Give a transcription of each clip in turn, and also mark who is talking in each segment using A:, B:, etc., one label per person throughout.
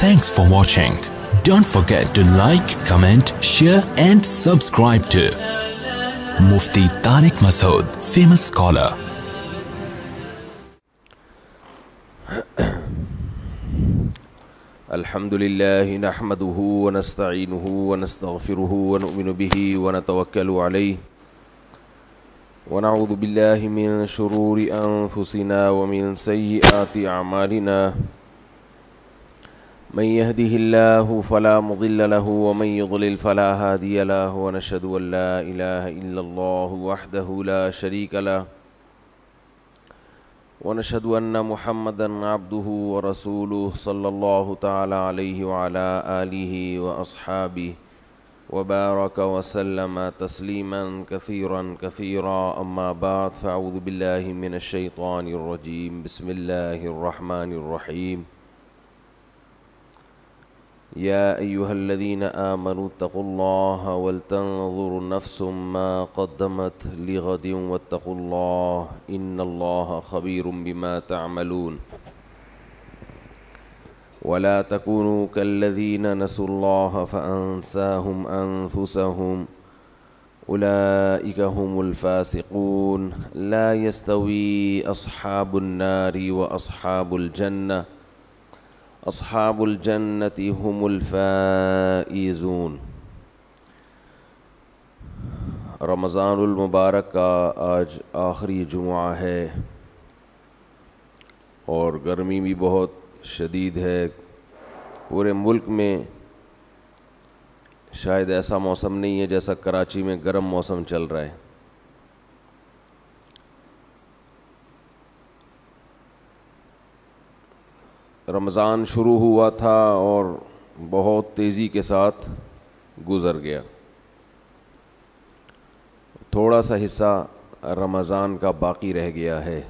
A: Thanks for watching. Don't forget to like, comment, share and subscribe to Mufti Tariq Masood, famous scholar.
B: الحمدللہ نحمده ونستعینه ونستغفره ونؤمن به ونتوکل علیہ ونعوذ باللہ من شرور انفسنا ومن سیئات اعمالنا من يهده الله فلا مضل له ومن يضلل فلا هادي له ونشهد ان لا اله الا الله وحده لا شريك له ونشهد أن محمدًا عبده ورسوله صلى الله تعالى عليه وعلى آله وأصحابه وبارك وسلم تسليمًا كثيرًا أما بعد فأعوذ بالله من الشيطان الرجيم بسم الله الرحمن الرحيم يا أيها الذين آمنوا اتقوا الله ولتنظر نفس ما قدمت لغد واتقوا الله إن الله خبير بما تعملون ولا تكونوا كالذين نسوا الله فأنساهم أنفسهم أولئك هم الفاسقون لا يستوي أصحاب النار وأصحاب الجنة اصحاب الجنت هم الفائزون۔ رمضان المبارک کا آج آخری جمعہ ہے اور گرمی بھی بہت شدید ہے۔ پورے ملک میں شاید ایسا موسم نہیں ہے جیسا کراچی میں گرم موسم چل رہا ہے۔ رمضان شروع ہوا تھا اور بہت تیزی کے ساتھ گزر گیا۔ تھوڑا سا حصہ رمضان کا باقی رہ گیا ہے۔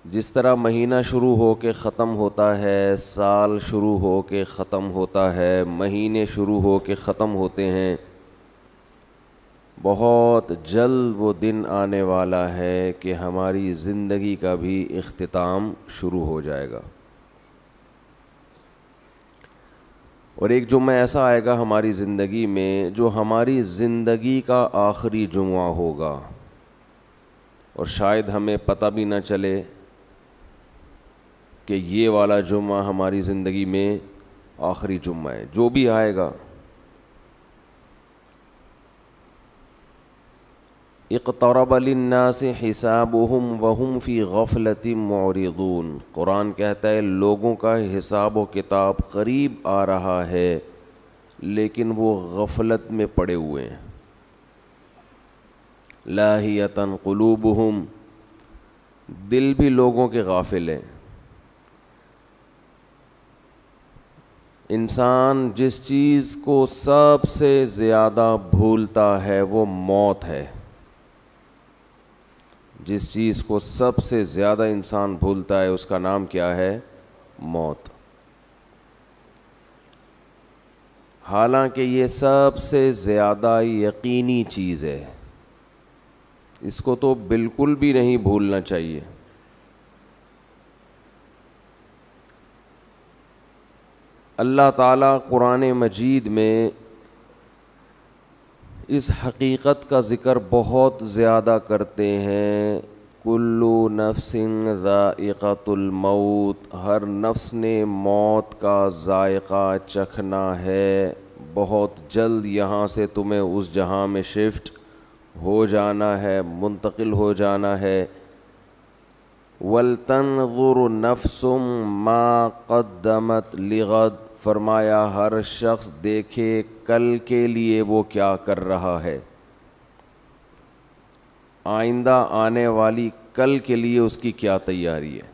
B: جس طرح مہینہ شروع ہو کے ختم ہوتا ہے، سال شروع ہو کے ختم ہوتا ہے، مہینے شروع ہو کے ختم ہوتے ہیں، بہت جلد وہ دن آنے والا ہے کہ ہماری زندگی کا بھی اختتام شروع ہو جائے گا۔ اور ایک جمعہ ایسا آئے گا ہماری زندگی میں جو ہماری زندگی کا آخری جمعہ ہوگا، اور شاید ہمیں پتہ بھی نہ چلے کہ یہ والا جمعہ ہماری زندگی میں آخری جمعہ ہے۔ جو بھی آئے گا، اقترب للناس حسابهم وهم فی غفلۃ معرضون۔ قرآن کہتا ہے لوگوں کا حساب و کتاب قریب آ رہا ہے لیکن وہ غفلت میں پڑے ہوئے ہیں۔ لاہیۃ قلوبہم، دل بھی لوگوں کے غافل ہیں۔ انسان جس چیز کو سب سے زیادہ بھولتا ہے وہ موت ہے۔ جس چیز کو سب سے زیادہ انسان بھولتا ہے اس کا نام کیا ہے؟ موت۔ حالانکہ یہ سب سے زیادہ یقینی چیز ہے، اس کو تو بالکل بھی نہیں بھولنا چاہیے۔ اللہ تعالیٰ قرآن مجید میں اس حقیقت کا ذکر بہت زیادہ کرتے ہیں۔ کلو نفس ذائقۃ الموت، ہر نفس نے موت کا ذائقہ چکھنا ہے۔ بہت جلد یہاں سے تمہیں اس جہاں میں شفٹ ہو جانا ہے، منتقل ہو جانا ہے۔ وَلْتَنْظُرْ نَفْسٌ مَا قَدَّمَتْ لِغَدٍ، فرمایا ہر شخص دیکھے کل کے لیے وہ کیا کر رہا ہے، آئندہ آنے والی کل کے لیے اس کی کیا تیاری ہے۔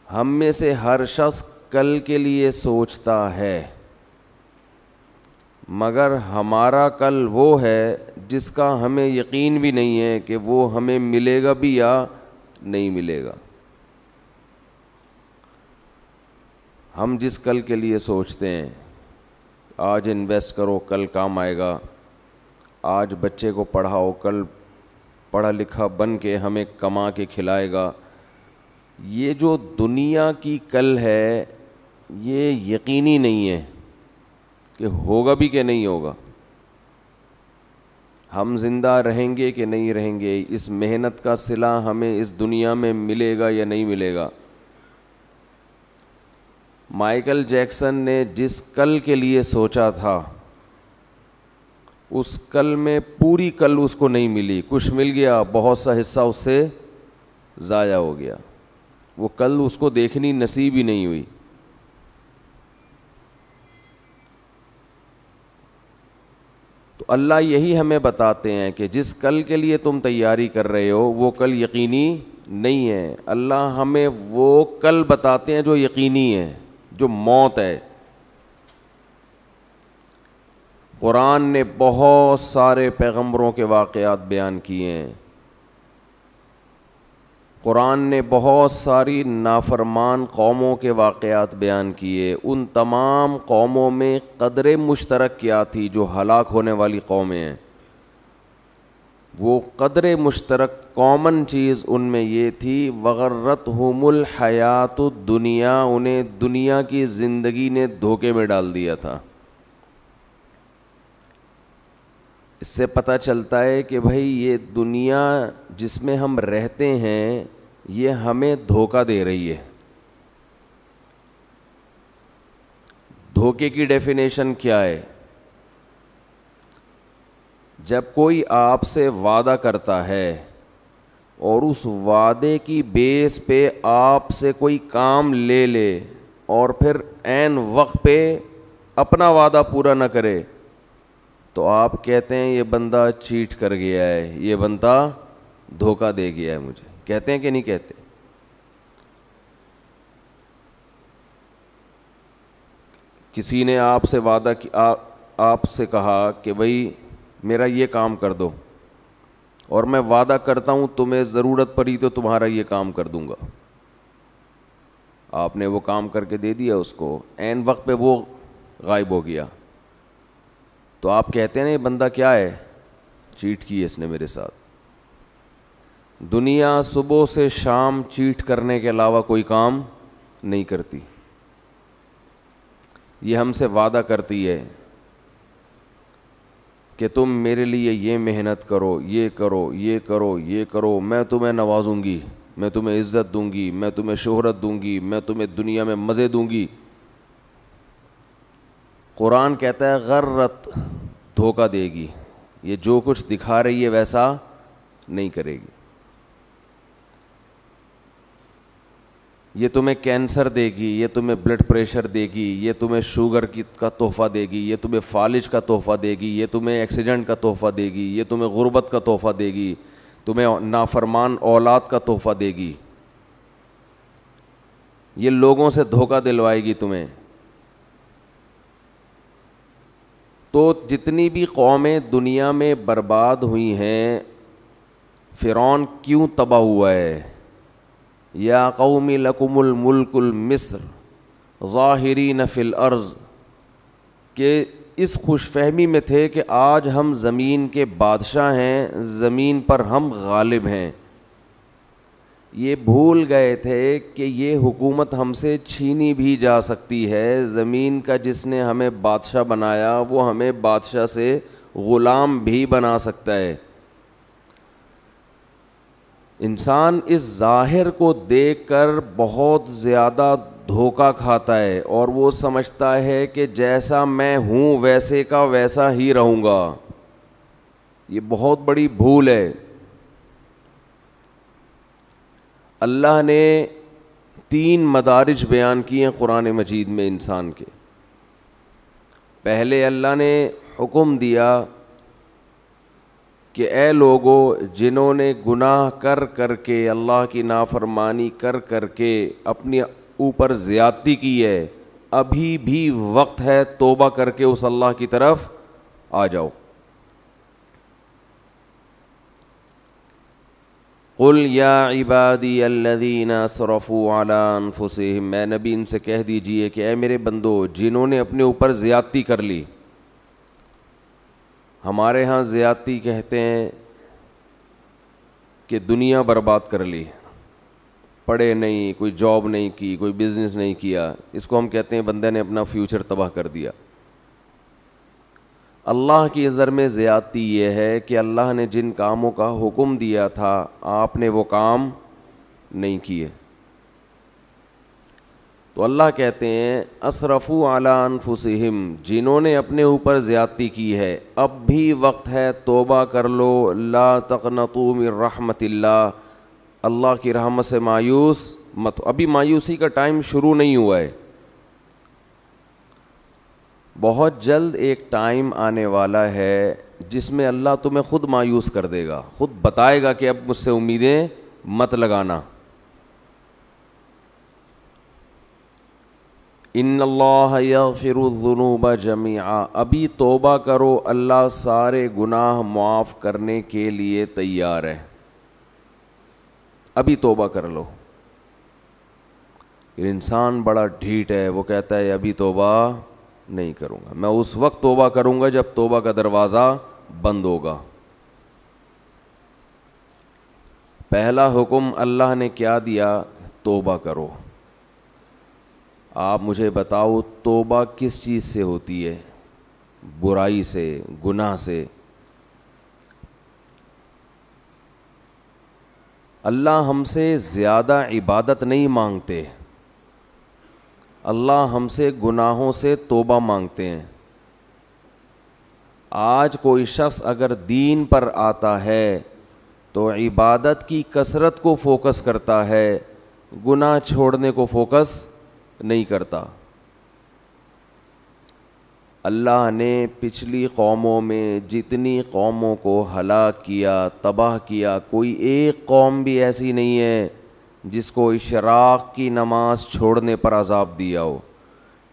B: ہم میں سے ہر شخص کل کے لیے سوچتا ہے، مگر ہمارا کل وہ ہے جس کا ہمیں یقین بھی نہیں ہے کہ وہ ہمیں ملے گا بھی یا نہیں ملے گا۔ ہم جس کل کے لیے سوچتے ہیں، آج انویسٹ کرو کل کام آئے گا، آج بچے کو پڑھاؤ کل پڑھا لکھا بن کے ہمیں کما کے کھلائے گا، یہ جو دنیا کی کل ہے یہ یقینی نہیں ہے کہ ہوگا بھی کہ نہیں ہوگا، ہم زندہ رہیں گے کہ نہیں رہیں گے، اس محنت کا صلہ ہمیں اس دنیا میں ملے گا یا نہیں ملے گا۔ مائیکل جیکسن نے جس کل کے لیے سوچا تھا اس کل میں پوری کل اس کو نہیں ملی، کچھ مل گیا، بہت سا حصہ اس سے ضائع ہو گیا، وہ کل اس کو دیکھنی نصیب ہی نہیں ہوئی۔ تو اللہ یہی ہمیں بتاتے ہیں کہ جس کل کے لیے تم تیاری کر رہے ہو وہ کل یقینی نہیں ہے۔ اللہ ہمیں وہ کل بتاتے ہیں جو یقینی ہے، جو موت ہے۔ قرآن نے بہت سارے پیغمبروں کے واقعات بیان کیے ہیں، قرآن نے بہت ساری نافرمان قوموں کے واقعات بیان کیے، ان تمام قوموں میں قدر مشترک کیا تھی جو ہلاک ہونے والی قومیں ہیں، وہ قدر مشترک کامن چیز ان میں یہ تھی وغرتہم الحیات الدنیا، انہیں دنیا کی زندگی نے دھوکے میں ڈال دیا تھا۔ اس سے پتہ چلتا ہے کہ بھائی یہ دنیا جس میں ہم رہتے ہیں یہ ہمیں دھوکہ دے رہی ہے۔ دھوکے کی ڈیفینیشن کیا ہے؟ جب کوئی آپ سے وعدہ کرتا ہے اور اس وعدے کی بیس پہ آپ سے کوئی کام لے لے اور پھر عین وقت پہ اپنا وعدہ پورا نہ کرے تو آپ کہتے ہیں یہ بندہ چیٹ کر گیا ہے، یہ بندہ دھوکہ دے گیا ہے مجھے، کہتے ہیں کہ نہیں کہتے؟ کسی نے آپ سے وعدہ آپ سے کہا کہ بھائی میرا یہ کام کر دو، اور میں وعدہ کرتا ہوں تمہیں ضرورت پڑی تو تمہارا یہ کام کر دوں گا، آپ نے وہ کام کر کے دے دیا اس کو، عین وقت پہ وہ غائب ہو گیا، تو آپ کہتے ہیں نا یہ بندہ کیا ہے، چیٹ کی ہے اس نے میرے ساتھ۔ دنیا صبح سے شام چیٹ کرنے کے علاوہ کوئی کام نہیں کرتی، یہ ہم سے وعدہ کرتی ہے کہ تم میرے لیے یہ محنت کرو، یہ کرو، یہ کرو، یہ کرو، میں تمہیں نوازوں گی، میں تمہیں عزت دوں گی، میں تمہیں شہرت دوں گی، میں تمہیں دنیا میں مزے دوں گی۔ قرآن کہتا ہے غرت، دھوکہ دے گی، یہ جو کچھ دکھا رہی ہے ویسا نہیں کرے گی، یہ تمہیں کینسر دے گی، یہ تمہیں بلڈ پریشر دے گی، یہ تمہیں شوگر کا تحفہ دے گی، یہ تمہیں فالج کا تحفہ دے گی، یہ تمہیں ایکسیڈنٹ کا تحفہ دے گی، یہ تمہیں غربت کا تحفہ دے گی، تمہیں نافرمان اولاد کا تحفہ دے گی، یہ لوگوں سے دھوکہ دلوائے گی تمہیں۔ تو جتنی بھی قومیں دنیا میں برباد ہوئی ہیں، فرعون کیوں تباہ ہوا ہے؟ یا قوم لکم الملک المصر ظاہرین فی الارض، کہ اس خوش فہمی میں تھے کہ آج ہم زمین کے بادشاہ ہیں، زمین پر ہم غالب ہیں، یہ بھول گئے تھے کہ یہ حکومت ہم سے چھینی بھی جا سکتی ہے، زمین کا جس نے ہمیں بادشاہ بنایا وہ ہمیں بادشاہ سے غلام بھی بنا سکتا ہے۔ انسان اس ظاہر کو دیکھ کر بہت زیادہ دھوکہ کھاتا ہے اور وہ سمجھتا ہے کہ جیسا میں ہوں ویسے کا ویسا ہی رہوں گا، یہ بہت بڑی بھول ہے۔ اللہ نے 3 مدارج بیان کیے ہیں قرآن مجید میں انسان کے۔ پہلے اللہ نے حکم دیا کہ اے لوگو جنہوں نے گناہ کر کر کے، اللہ کی نافرمانی کر کر کے اپنے اوپر زیادتی کی ہے، ابھی بھی وقت ہے توبہ کر کے اس اللہ کی طرف آ جاؤ۔ قل یا عبادی الذین اسرفوا علی انفسہم، اے نبی ان سے کہہ دیجئے کہ اے میرے بندو جنہوں نے اپنے اوپر زیادتی کر لی۔ ہمارے ہاں زیادتی کہتے ہیں کہ دنیا برباد کر لی، پڑھے نہیں, کوئی جاب نہیں کی, کوئی بزنس نہیں کیا, اس کو ہم کہتے ہیں بندے نے اپنا فیوچر تباہ کر دیا. اللہ کی نظر میں زیادتی یہ ہے کہ اللہ نے جن کاموں کا حکم دیا تھا آپ نے وہ کام نہیں کیے. تو اللہ کہتے ہیں اسرفوا علی انفسہم, جنہوں نے اپنے اوپر زیادتی کی ہے اب بھی وقت ہے توبہ کر لو. لا تقنطوا من رحمت اللہ, اللہ کی رحمت سے مایوس مت. ابھی مایوسی کا ٹائم شروع نہیں ہوا ہے, بہت جلد ایک ٹائم آنے والا ہے جس میں اللہ تمہیں خود مایوس کر دے گا, خود بتائے گا کہ اب مجھ سے امیدیں مت لگانا. ان اللہ یغفر الذنوب جميعا, ابھی توبہ کرو, اللہ سارے گناہ معاف کرنے کے لیے تیار ہے. ابھی توبہ کر لو. انسان بڑا ڈھیٹ ہے, وہ کہتا ہے ابھی توبہ نہیں کروں گا, میں اس وقت توبہ کروں گا جب توبہ کا دروازہ بند ہوگا. پہلا حکم اللہ نے کیا دیا؟ توبہ کرو. آپ مجھے بتاؤ توبہ کس چیز سے ہوتی ہے؟ برائی سے, گناہ سے. اللہ ہم سے زیادہ عبادت نہیں مانگتے, اللہ ہم سے گناہوں سے توبہ مانگتے ہیں. آج کوئی شخص اگر دین پر آتا ہے تو عبادت کی کثرت کو فوکس کرتا ہے, گناہ چھوڑنے کو فوکس نہیں کرتا. اللہ نے پچھلی قوموں میں جتنی قوموں کو ہلاک کیا, تباہ کیا, کوئی ایک قوم بھی ایسی نہیں ہے جس کو اشراق کی نماز چھوڑنے پر عذاب دیا ہو.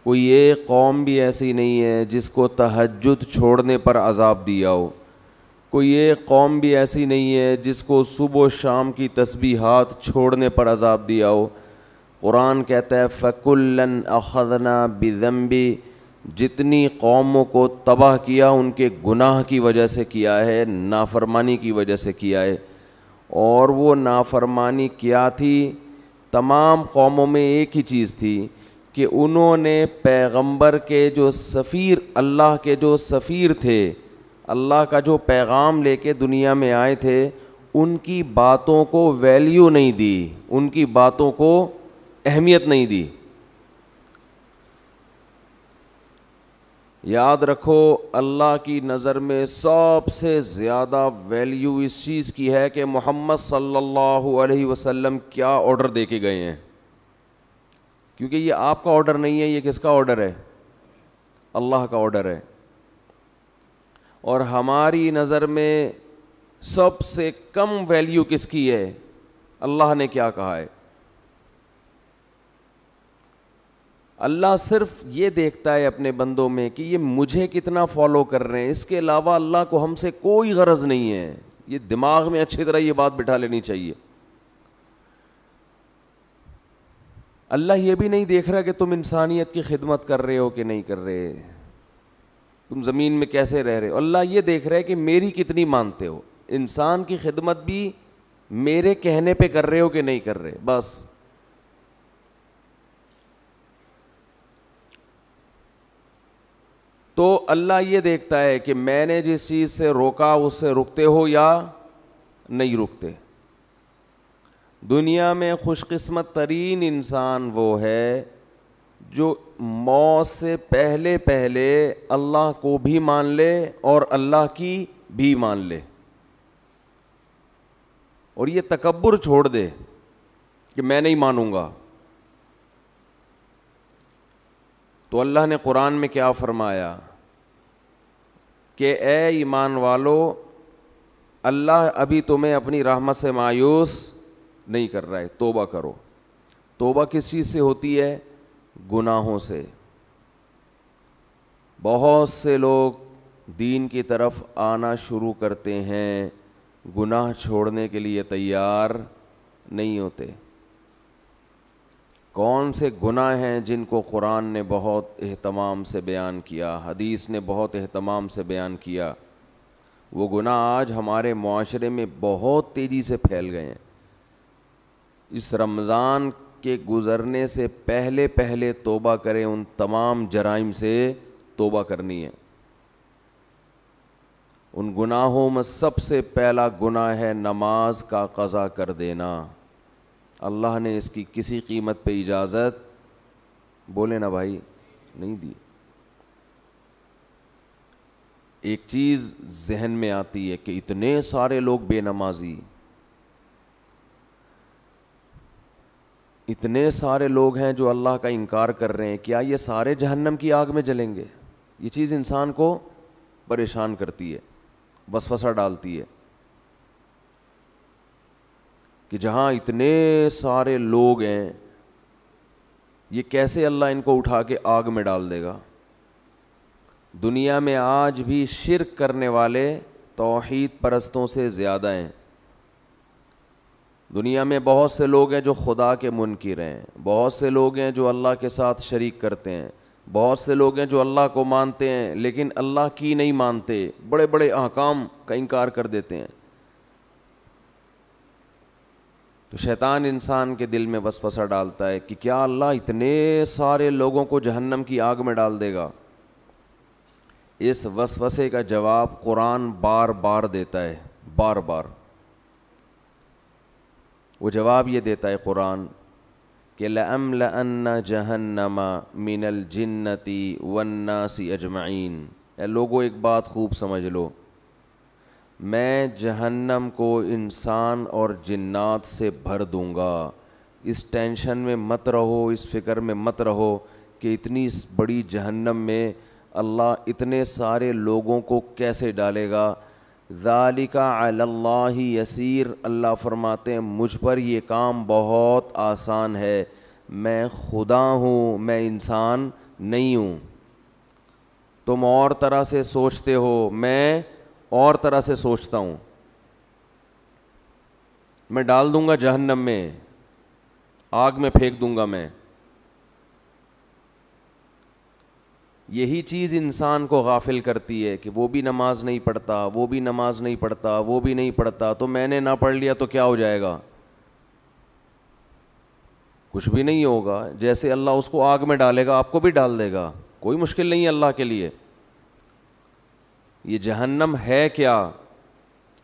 B: کوئی ایک قوم بھی ایسی نہیں ہے جس کو تہجد چھوڑنے پر عذاب دیا ہو. کوئی ایک قوم بھی ایسی نہیں ہے جس کو صبح و شام کی تسبیحات چھوڑنے پر عذاب دیا ہو. قرآن کہتا ہے فَكُلًّا أَخَذْنَا بِذَنبِ, جتنی قوموں کو تباہ کیا ان کے گناہ کی وجہ سے کیا ہے, نافرمانی کی وجہ سے کیا ہے. اور وہ نافرمانی کیا تھی؟ تمام قوموں میں ایک ہی چیز تھی کہ انہوں نے پیغمبر کے جو سفیر, اللہ کے جو سفیر تھے, اللہ کا جو پیغام لے کے دنیا میں آئے تھے, ان کی باتوں کو ویلیو نہیں دی, ان کی باتوں کو اہمیت نہیں دی. یاد رکھو اللہ کی نظر میں سب سے زیادہ ویلیو اس چیز کی ہے کہ محمد صلی اللہ علیہ وسلم کیا آرڈر دے کے گئے ہیں. کیونکہ یہ آپ کا آرڈر نہیں ہے, یہ کس کا آرڈر ہے؟ اللہ کا آرڈر ہے. اور ہماری نظر میں سب سے کم ویلیو کس کی ہے؟ اللہ نے کیا کہا ہے. اللہ صرف یہ دیکھتا ہے اپنے بندوں میں کہ یہ مجھے کتنا فالو کر رہے ہیں, اس کے علاوہ اللہ کو ہم سے کوئی غرض نہیں ہے. یہ دماغ میں اچھی طرح یہ بات بٹھا لینی چاہیے. اللہ یہ بھی نہیں دیکھ رہا کہ تم انسانیت کی خدمت کر رہے ہو کہ نہیں کر رہے, تم زمین میں کیسے رہ رہے ہو. اللہ یہ دیکھ رہا ہے کہ میری کتنی مانتے ہو, انسان کی خدمت بھی میرے کہنے پہ کر رہے ہو کہ نہیں کر رہے. بس تو اللہ یہ دیکھتا ہے کہ میں نے جس چیز سے روکا اس سے رکتے ہو یا نہیں رکتے. دنیا میں خوش قسمت ترین انسان وہ ہے جو موت سے پہلے پہلے اللہ کو بھی مان لے اور اللہ کی بھی مان لے, اور یہ تکبر چھوڑ دے کہ میں نہیں مانوں گا. تو اللہ نے قرآن میں کیا فرمایا کہ اے ایمان والو, اللہ ابھی تمہیں اپنی رحمت سے مایوس نہیں کر رہا ہے, توبہ کرو. توبہ کس چیز سے ہوتی ہے؟ گناہوں سے. بہت سے لوگ دین کی طرف آنا شروع کرتے ہیں, گناہ چھوڑنے کے لیے تیار نہیں ہوتے. کون سے گناہ ہیں جن کو قرآن نے بہت اہتمام سے بیان کیا, حدیث نے بہت اہتمام سے بیان کیا؟ وہ گناہ آج ہمارے معاشرے میں بہت تیزی سے پھیل گئے ہیں. اس رمضان کے گزرنے سے پہلے پہلے توبہ کریں، ان تمام جرائم سے توبہ کرنی ہے۔ ان گناہوں میں سب سے پہلا گناہ ہے نماز کا قضا کر دینا۔ اللہ نے اس کی کسی قیمت پہ اجازت، بولے نا بھائی، نہیں دی۔ ایک چیز ذہن میں آتی ہے کہ اتنے سارے لوگ بے نمازی، اتنے سارے لوگ ہیں جو اللہ کا انکار کر رہے ہیں، کیا یہ سارے جہنم کی آگ میں جلیں گے؟ یہ چیز انسان کو پریشان کرتی ہے، وسوسہ ڈالتی ہے کہ جہاں اتنے سارے لوگ ہیں، یہ کیسے اللہ ان کو اٹھا کے آگ میں ڈال دے گا؟ دنیا میں آج بھی شرک کرنے والے توحید پرستوں سے زیادہ ہیں۔ دنیا میں بہت سے لوگ ہیں جو خدا کے منکر ہیں، بہت سے لوگ ہیں جو اللہ کے ساتھ شریک کرتے ہیں، بہت سے لوگ ہیں جو اللہ کو مانتے ہیں لیکن اللہ کی نہیں مانتے، بڑے بڑے احکام کا انکار کر دیتے ہیں۔ تو شیطان انسان کے دل میں وسوسہ ڈالتا ہے کہ کیا اللہ اتنے سارے لوگوں کو جہنم کی آگ میں ڈال دے گا؟ اس وسوسے کا جواب قرآن بار بار دیتا ہے، بار بار وہ جواب یہ دیتا ہے قرآن کہ لَأَمْلَأَنَّ جَهَنَّمَ مِنَ الْجِنَّةِ وَالنَّاسِ أَجْمَعِينَ۔ اے لوگو ایک بات خوب سمجھ لو، میں جہنم کو انسان اور جنات سے بھر دوں گا۔ اس ٹینشن میں مت رہو، اس فکر میں مت رہو کہ اتنی بڑی جہنم میں اللہ اتنے سارے لوگوں کو کیسے ڈالے گا۔ ذَلِكَ عَلَى اللَّهِ يَسِيرٌ، اللہ فرماتے ہیں مجھ پر یہ کام بہت آسان ہے، میں خدا ہوں، میں انسان نہیں ہوں۔ تم اور طرح سے سوچتے ہو، میں اور طرح سے سوچتا ہوں۔ میں ڈال دوں گا جہنم میں، آگ میں پھینک دوں گا میں۔ یہی چیز انسان کو غافل کرتی ہے کہ وہ بھی نماز نہیں پڑھتا، وہ بھی نماز نہیں پڑھتا، وہ بھی نہیں پڑھتا، تو میں نے نہ پڑھ لیا تو کیا ہو جائے گا؟ کچھ بھی نہیں ہوگا۔ جیسے اللہ اس کو آگ میں ڈالے گا آپ کو بھی ڈال دے گا، کوئی مشکل نہیں ہے اللہ کے لیے۔ یہ جہنم ہے کیا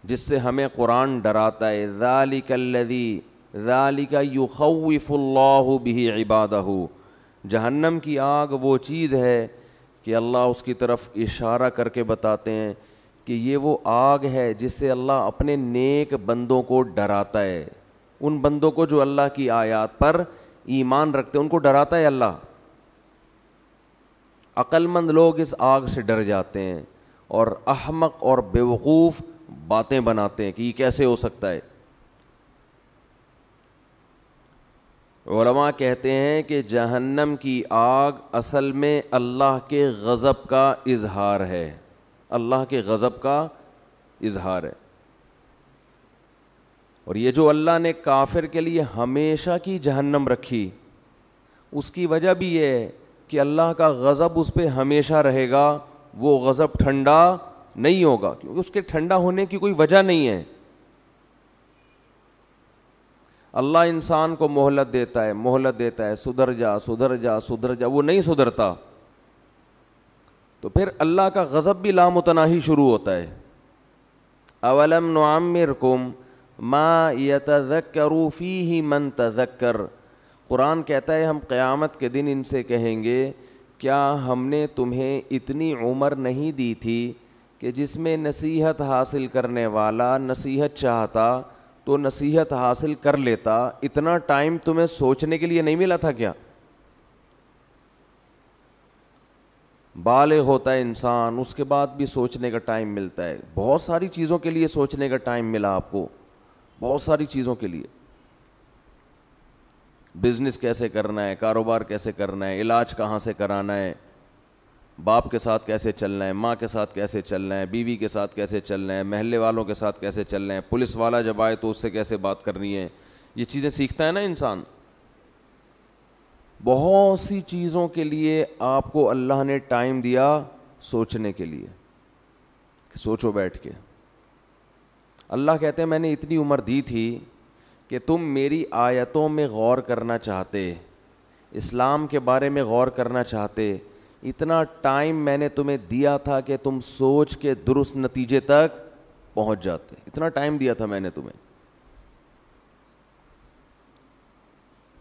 B: جس سے ہمیں قرآن ڈراتا ہے؟ ذَلِكَ الَّذِي ذَلِكَ يُخَوِّفُ اللَّهُ بِهِ عِبَادَهُ۔ جہنم کی آگ وہ چیز ہے کہ اللہ اس کی طرف اشارہ کر کے بتاتے ہیں کہ یہ وہ آگ ہے جس سے اللہ اپنے نیک بندوں کو ڈراتا ہے، ان بندوں کو جو اللہ کی آیات پر ایمان رکھتے ہیں ان کو ڈراتا ہے اللہ۔ عقل مند لوگ اس آگ سے ڈر جاتے ہیں اور احمق اور بیوقوف باتیں بناتے ہیں کہ یہ کیسے ہو سکتا ہے۔ علماء کہتے ہیں کہ جہنم کی آگ اصل میں اللہ کے غضب کا اظہار ہے، اللہ کے غضب کا اظہار ہے۔ اور یہ جو اللہ نے کافر کے لیے ہمیشہ کی جہنم رکھی، اس کی وجہ بھی یہ ہے کہ اللہ کا غضب اس پہ ہمیشہ رہے گا، وہ غضب ٹھنڈا نہیں ہوگا، کیونکہ اس کے ٹھنڈا ہونے کی کوئی وجہ نہیں ہے۔ اللہ انسان کو مہلت دیتا ہے، مہلت دیتا ہے، سدھر جا سدھر جا سدھر جا، وہ نہیں سدھرتا، تو پھر اللہ کا غضب بھی لامتناہی شروع ہوتا ہے۔ اولم نعمرکم ما یتذکر فیہ من تذکر، قرآن کہتا ہے ہم قیامت کے دن ان سے کہیں گے کیا ہم نے تمہیں اتنی عمر نہیں دی تھی کہ جس میں نصیحت حاصل کرنے والا نصیحت چاہتا تو نصیحت حاصل کر لیتا، اتنا ٹائم تمہیں سوچنے کے لیے نہیں ملا تھا کیا؟ بالغ ہوتا ہے انسان، اس کے بعد بھی سوچنے کا ٹائم ملتا ہے، بہت ساری چیزوں کے لیے سوچنے کا ٹائم ملا آپ کو، بہت ساری چیزوں کے لیے، بزنس کیسے کرنا ہے، کاروبار کیسے کرنا ہے، علاج کہاں سے کرانا ہے، باپ کے ساتھ کیسے چلنا ہے، ماں کے ساتھ کیسے چلنا ہے، بیوی کے ساتھ کیسے چلنا ہے، محلے والوں کے ساتھ کیسے چلنا ہے، پولیس والا جب آئے تو اس سے کیسے بات کرنی ہے، یہ چیزیں سیکھتا ہے نا انسان۔ بہت سی چیزوں کے لیے آپ کو اللہ نے ٹائم دیا سوچنے کے لیے، سوچو بیٹھ کے۔ اللہ کہتے ہیں میں نے اتنی عمر دی تھی کہ تم میری آیتوں میں غور کرنا چاہتے, اسلام کے بارے میں غور کرنا چاہتے, اتنا ٹائم میں نے تمہیں دیا تھا کہ تم سوچ کے درست نتیجے تک پہنچ جاتے, اتنا ٹائم دیا تھا میں نے تمہیں,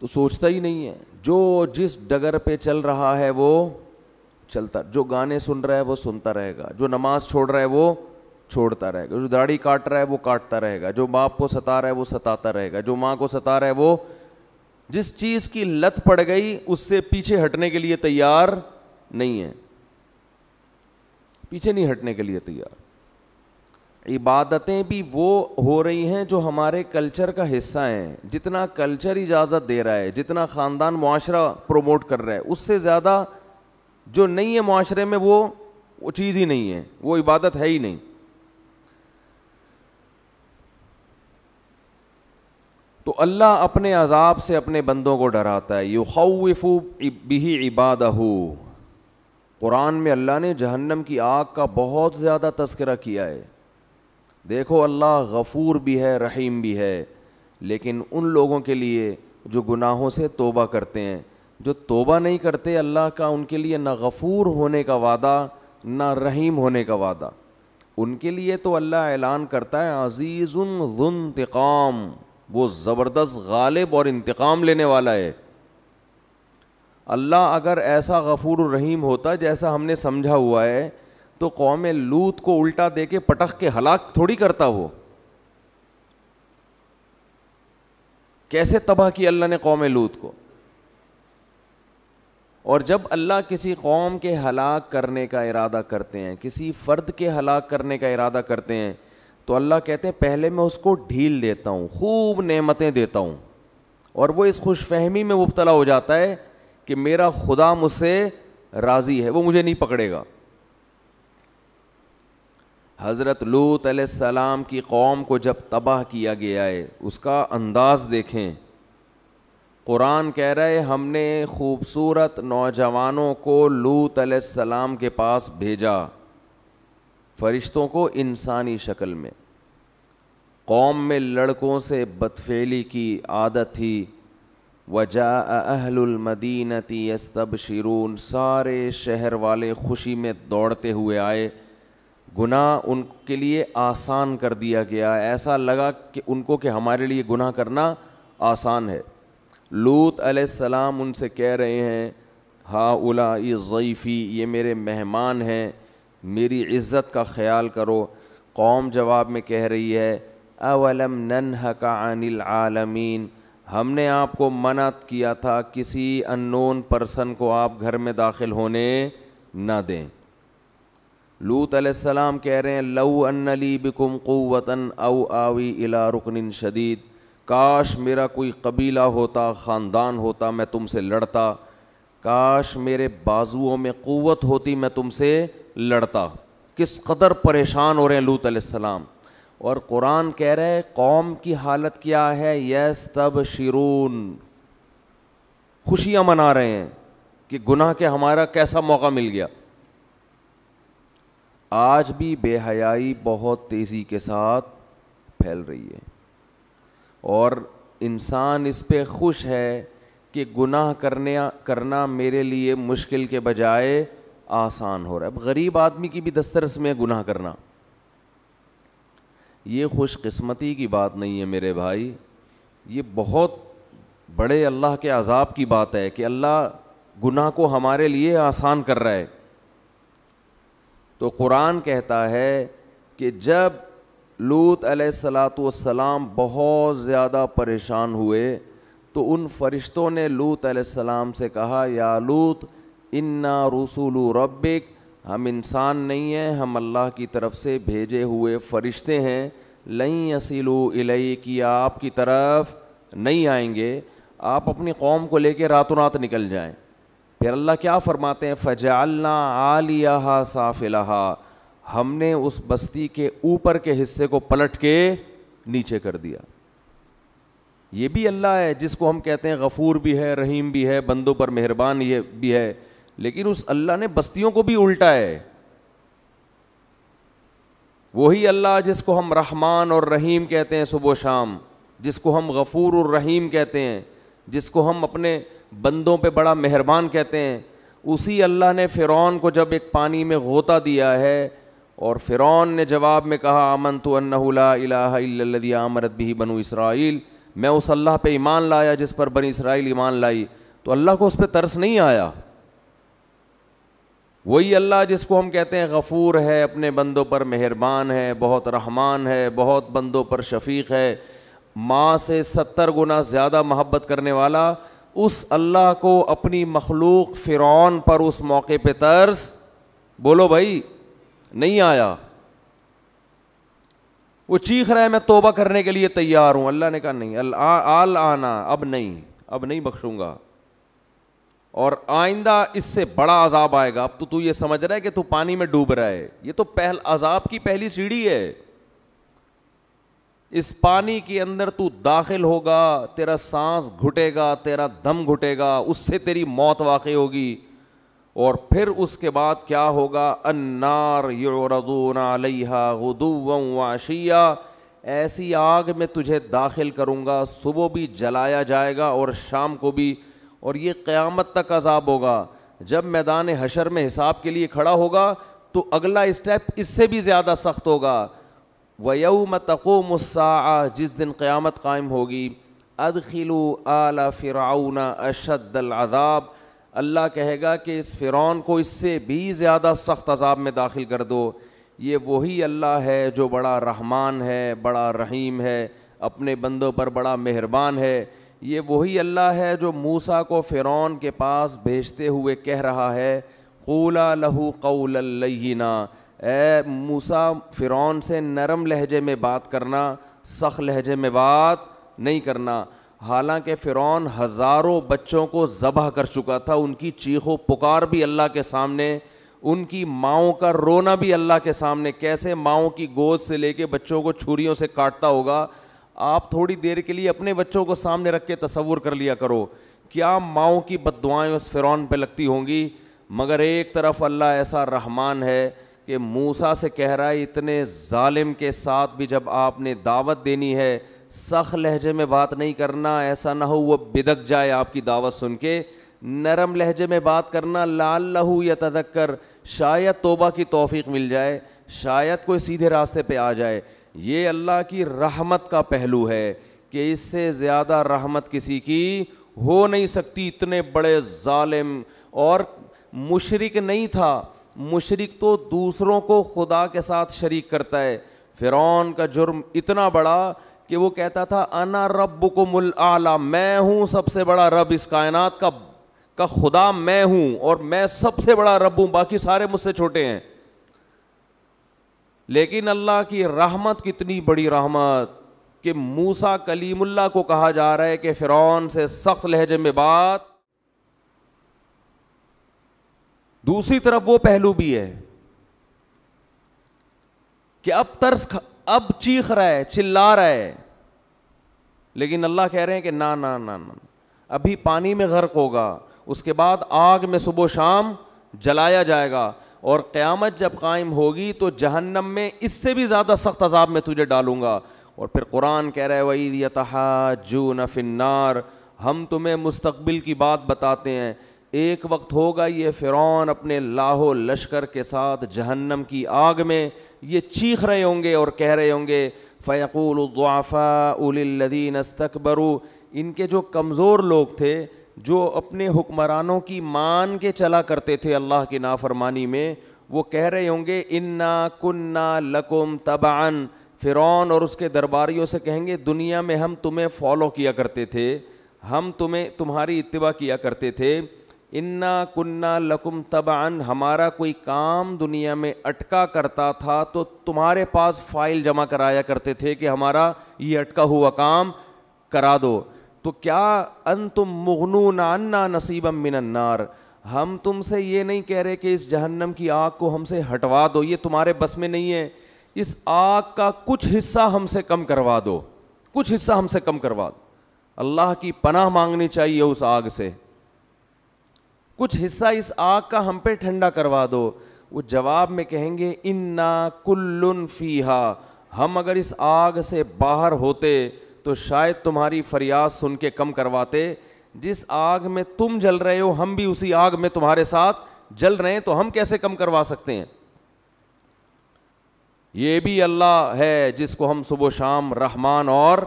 B: تو سوچتا ہی نہیں ہے. جو جس ڈگر پہ چل رہا ہے وہ چلتا, جو گانے سن رہا ہے وہ سنتا رہے گا, جو نماز چھوڑ رہا ہے وہ چھوڑتا رہے گا, جو داڑھی کاٹ رہا ہے وہ کاٹتا رہے گا, جو باپ کو ستا رہا ہے وہ ستاتا رہے گا, جو ماں کو ستا رہا ہے وہ, جس چیز کی لت پڑ گئی اس سے پیچھے ہٹنے کے لیے تیار نہیں ہے, پیچھے نہیں ہٹنے کے لیے تیار. عبادتیں بھی وہ ہو رہی ہیں جو ہمارے کلچر کا حصہ ہیں, جتنا کلچر اجازت دے رہا ہے, جتنا خاندان معاشرہ پروموٹ کر رہا ہے, اس سے زیادہ جو نہیں ہے معاشرے میں وہ چیز ہی نہیں ہے, وہ عبادت ہے ہی نہیں. تو اللہ اپنے عذاب سے اپنے بندوں کو ڈراتا ہے. یخوف بہ عبادہ, قرآن میں اللہ نے جہنم کی آگ کا بہت زیادہ تذکرہ کیا ہے. دیکھو اللہ غفور بھی ہے, رحیم بھی ہے, لیکن ان لوگوں کے لیے جو گناہوں سے توبہ کرتے ہیں, جو توبہ نہیں کرتے اللہ کا ان کے لیے نہ غفور ہونے کا وعدہ نہ رحیم ہونے کا وعدہ. ان کے لیے تو اللہ اعلان کرتا ہے عزیز ذو انتقام, وہ زبردست غالب اور انتقام لینے والا ہے. اللہ اگر ایسا غفور الرحیم ہوتا جیسا ہم نے سمجھا ہوا ہے تو قوم لوط کو الٹا دے کے پٹخ کے ہلاک تھوڑی کرتا. وہ کیسے تباہ کی اللہ نے قوم لوط کو. اور جب اللہ کسی قوم کے ہلاک کرنے کا ارادہ کرتے ہیں, کسی فرد کے ہلاک کرنے کا ارادہ کرتے ہیں, تو اللہ کہتے ہیں پہلے میں اس کو ڈھیل دیتا ہوں, خوب نعمتیں دیتا ہوں, اور وہ اس خوش فہمی میں مبتلا ہو جاتا ہے کہ میرا خدا مجھ سے راضی ہے, وہ مجھے نہیں پکڑے گا. حضرت لوط علیہ السلام کی قوم کو جب تباہ کیا گیا ہے اس کا انداز دیکھیں. قرآن کہہ رہا ہے ہم نے خوبصورت نوجوانوں کو لوط علیہ السلام کے پاس بھیجا, فرشتوں کو انسانی شکل میں. قوم میں لڑکوں سے بدفعلی کی عادت تھی. وجاء اہل المدینۃ یستبشرون, سارے شہر والے خوشی میں دوڑتے ہوئے آئے. گناہ ان کے لیے آسان کر دیا گیا, ایسا لگا کہ ان کو کہ ہمارے لیے گناہ کرنا آسان ہے. لوط علیہ السلام ان سے کہہ رہے ہیں ہؤلاء ضیفی, یہ میرے مہمان ہیں, میری عزت کا خیال کرو. قوم جواب میں کہہ رہی ہے اولم ننہک عن العالمین, ہم نے آپ کو منع کیا تھا کسی اننون پرسن کو آپ گھر میں داخل ہونے نہ دیں. لوط علیہ السلام کہہ رہے ہیں لو ان لی بکم قوۃ او آوی الی رکن شدید, کاش میرا کوئی قبیلہ ہوتا, خاندان ہوتا, میں تم سے لڑتا. کاش میرے بازوؤں میں قوت ہوتی, میں تم سے لڑتا. کس قدر پریشان ہو رہے ہیں لوط علیہ السلام. اور قرآن کہہ رہے قوم کی حالت کیا ہے, یستبشرون, خوشیاں منا رہے ہیں کہ گناہ کے ہمارا کیسا موقع مل گیا. آج بھی بے حیائی بہت تیزی کے ساتھ پھیل رہی ہے اور انسان اس پہ خوش ہے کہ گناہ کرنا میرے لیے مشکل کے بجائے آسان ہو رہا ہے. اب غریب آدمی کی بھی دسترس میں گناہ کرنا, یہ خوش قسمتی کی بات نہیں ہے میرے بھائی, یہ بہت بڑے اللہ کے عذاب کی بات ہے کہ اللہ گناہ کو ہمارے لیے آسان کر رہا ہے. تو قرآن کہتا ہے کہ جب لوط علیہ السلام بہت زیادہ پریشان ہوئے تو ان فرشتوں نے لوط علیہ السلام سے کہا یا لوط انا رسول ربک, ہم انسان نہیں ہیں, ہم اللہ کی طرف سے بھیجے ہوئے فرشتے ہیں. لن یصلوا الیک, آپ کی طرف نہیں آئیں گے, آپ اپنی قوم کو لے کے راتوں رات نکل جائیں. پھر اللہ کیا فرماتے ہیں فجعلنا عالیہا سافلہا, ہم نے اس بستی کے اوپر کے حصے کو پلٹ کے نیچے کر دیا. یہ بھی اللہ ہے جس کو ہم کہتے ہیں غفور بھی ہے, رحیم بھی ہے, بندوں پر مہربان یہ بھی ہے, لیکن اس اللہ نے بستیوں کو بھی الٹا ہے. وہی اللہ جس کو ہم رحمان اور رحیم کہتے ہیں صبح و شام, جس کو ہم غفور الرحیم کہتے ہیں، جس کو ہم اپنے بندوں پہ بڑا مہربان کہتے ہیں، اسی اللہ نے فرعون کو جب ایک پانی میں غوطہ دیا ہے اور فرعون نے جواب میں کہا آمنت انہ لا الہ الا الذی آمنت بہ بنو اسرائیل، میں اس اللہ پہ ایمان لایا جس پر بنی اسرائیل ایمان لائی، تو اللہ کو اس پہ ترس نہیں آیا؟ وہی اللہ جس کو ہم کہتے ہیں غفور ہے، اپنے بندوں پر مہربان ہے، بہت رحمان ہے، بہت بندوں پر شفیق ہے، ماں سے 70 گنا زیادہ محبت کرنے والا، اس اللہ کو اپنی مخلوق فرعون پر اس موقع پہ ترس، بولو بھائی، نہیں آیا؟ وہ چیخ رہا ہے میں توبہ کرنے کے لیے تیار ہوں، اللہ نے کہا نہیں، آنا، اب نہیں بخشوں گا، اور آئندہ اس سے بڑا عذاب آئے گا۔ اب تو یہ سمجھ رہا ہے کہ تو پانی میں ڈوب رہا ہے، یہ تو عذاب کی پہلی سیڑھی ہے۔ اس پانی کے اندر تو داخل ہوگا، تیرا سانس گھٹے گا، تیرا دم گھٹے گا، اس سے تیری موت واقع ہوگی، اور پھر اس کے بعد کیا ہوگا؟ النار یعرضون علیہا غدوا وعشیا، ایسی آگ میں تجھے داخل کروں گا، صبح بھی جلایا جائے گا اور شام کو بھی، اور یہ قیامت تک عذاب ہوگا۔ جب میدان حشر میں حساب کے لیے کھڑا ہوگا تو اگلا اسٹیپ اس سے بھی زیادہ سخت ہوگا۔ وَيَوْمَ تَقُومُ السَّاعَةُ، جس دن قیامت قائم ہوگی، أَدْخِلُوا آلَ فِرْعَوْنَ أَشَدَّ الْعَذَابِ، اللہ کہے گا کہ اس فرعون کو اس سے بھی زیادہ سخت عذاب میں داخل کر دو۔ یہ وہی اللہ ہے جو بڑا رحمان ہے، بڑا رحیم ہے، اپنے بندوں پر بڑا مہربان ہے۔ یہ وہی اللہ ہے جو موسیٰ کو فرعون کے پاس بھیجتے ہوئے کہہ رہا ہے قولا لہ قولا لینا، اے موسیٰ فرعون سے نرم لہجے میں بات کرنا، سخت لہجے میں بات نہیں کرنا۔ حالانکہ فرعون ہزاروں بچوں کو ذبح کر چکا تھا، ان کی چیخ و پکار بھی اللہ کے سامنے، ان کی ماؤں کا رونا بھی اللہ کے سامنے، کیسے ماؤں کی گود سے لے کے بچوں کو چھریوں سے کاٹتا ہوگا۔ آپ تھوڑی دیر کے لیے اپنے بچوں کو سامنے رکھ کے تصور کر لیا کرو، کیا ماؤں کی بد دعائیں اس فرعون پہ لگتی ہوں گی۔ مگر ایک طرف اللہ ایسا رحمان ہے کہ موسیٰ سے کہہ رہا ہے اتنے ظالم کے ساتھ بھی جب آپ نے دعوت دینی ہے، سخت لہجے میں بات نہیں کرنا، ایسا نہ ہو وہ بدک جائے آپ کی دعوت سن کے، نرم لہجے میں بات کرنا، لعلہ یتذکر، شاید توبہ کی توفیق مل جائے، شاید کوئی سیدھے راستے پہ آ جائے۔ یہ اللہ کی رحمت کا پہلو ہے کہ اس سے زیادہ رحمت کسی کی ہو نہیں سکتی۔ اتنے بڑے ظالم، اور مشرک نہیں تھا، مشرک تو دوسروں کو خدا کے ساتھ شریک کرتا ہے۔ فرعون کا جرم اتنا بڑا کہ وہ کہتا تھا انا ربکم الاعلی، میں ہوں سب سے بڑا رب، اس کائنات کا خدا میں ہوں، اور میں سب سے بڑا رب ہوں، باقی سارے مجھ سے چھوٹے ہیں۔ لیکن اللہ کی رحمت کتنی بڑی رحمت کہ موسیٰ کلیم اللہ کو کہا جا رہا ہے کہ فرعون سے سخت لہجے میں بات۔ دوسری طرف وہ پہلو بھی ہے کہ اب چیخ رہا ہے، چلا رہا ہے، لیکن اللہ کہہ رہے ہیں کہ نا نا نا نا، ابھی پانی میں غرق ہوگا، اس کے بعد آگ میں صبح و شام جلایا جائے گا، اور قیامت جب قائم ہوگی تو جہنم میں اس سے بھی زیادہ سخت عذاب میں تجھے ڈالوں گا۔ اور پھر قرآن کہہ رہا ہے وَإِذْ يَتَحَاجُّونَ فِي النَّارِ، ہم تمہیں مستقبل کی بات بتاتے ہیں، ایک وقت ہوگا یہ فرعون اپنے لاہو لشکر کے ساتھ جہنم کی آگ میں یہ چیخ رہے ہوں گے اور کہہ رہے ہوں گے فَيَقُولُ الضُّعَفَاءُ لِلَّذِينَ اسْتَكْبَرُوا، ان کے جو کمزور لوگ تھے، جو اپنے حکمرانوں کی مان کے چلا کرتے تھے اللہ کی نافرمانی میں، وہ کہہ رہے ہوں گے اِنَّا كُنَّا لَكُمْ تَبَعًا، فرعون اور اس کے درباریوں سے کہیں گے دنیا میں ہم تمہیں فالو کیا کرتے تھے، ہم تمہاری اتباع کیا کرتے تھے، اِنَّا كُنَّا لَكُمْ تَبَعًا، ہمارا کوئی کام دنیا میں اٹکا کرتا تھا تو تمہارے پاس فائل جمع کرایا کرتے تھے کہ ہمارا یہ اٹکا ہوا کام کرا دو۔ تو کیا انتم مغنون عنا نصیبا من النار، ہم تم سے یہ نہیں کہہ رہے کہ اس جہنم کی آگ کو ہم سے ہٹوا دو، یہ تمہارے بس میں نہیں ہے، اس آگ کا کچھ حصہ ہم سے کم کروا دو، کچھ حصہ ہم سے کم کروا دو۔ اللہ کی پناہ مانگنی چاہیے اس آگ سے، کچھ حصہ اس آگ کا ہم پہ ٹھنڈا کروا دو۔ وہ جواب میں کہیں گے انا کل فیہا، ہم اگر اس آگ سے باہر ہوتے تو شاید تمہاری فریاد سن کے کم کرواتے. جس آگ میں تم جل رہے ہو ہم بھی اسی آگ میں تمہارے ساتھ جل رہے ہیں, تو ہم کیسے کم کروا سکتے ہیں؟ یہ بھی اللہ ہے جس کو ہم صبح و شام رحمان اور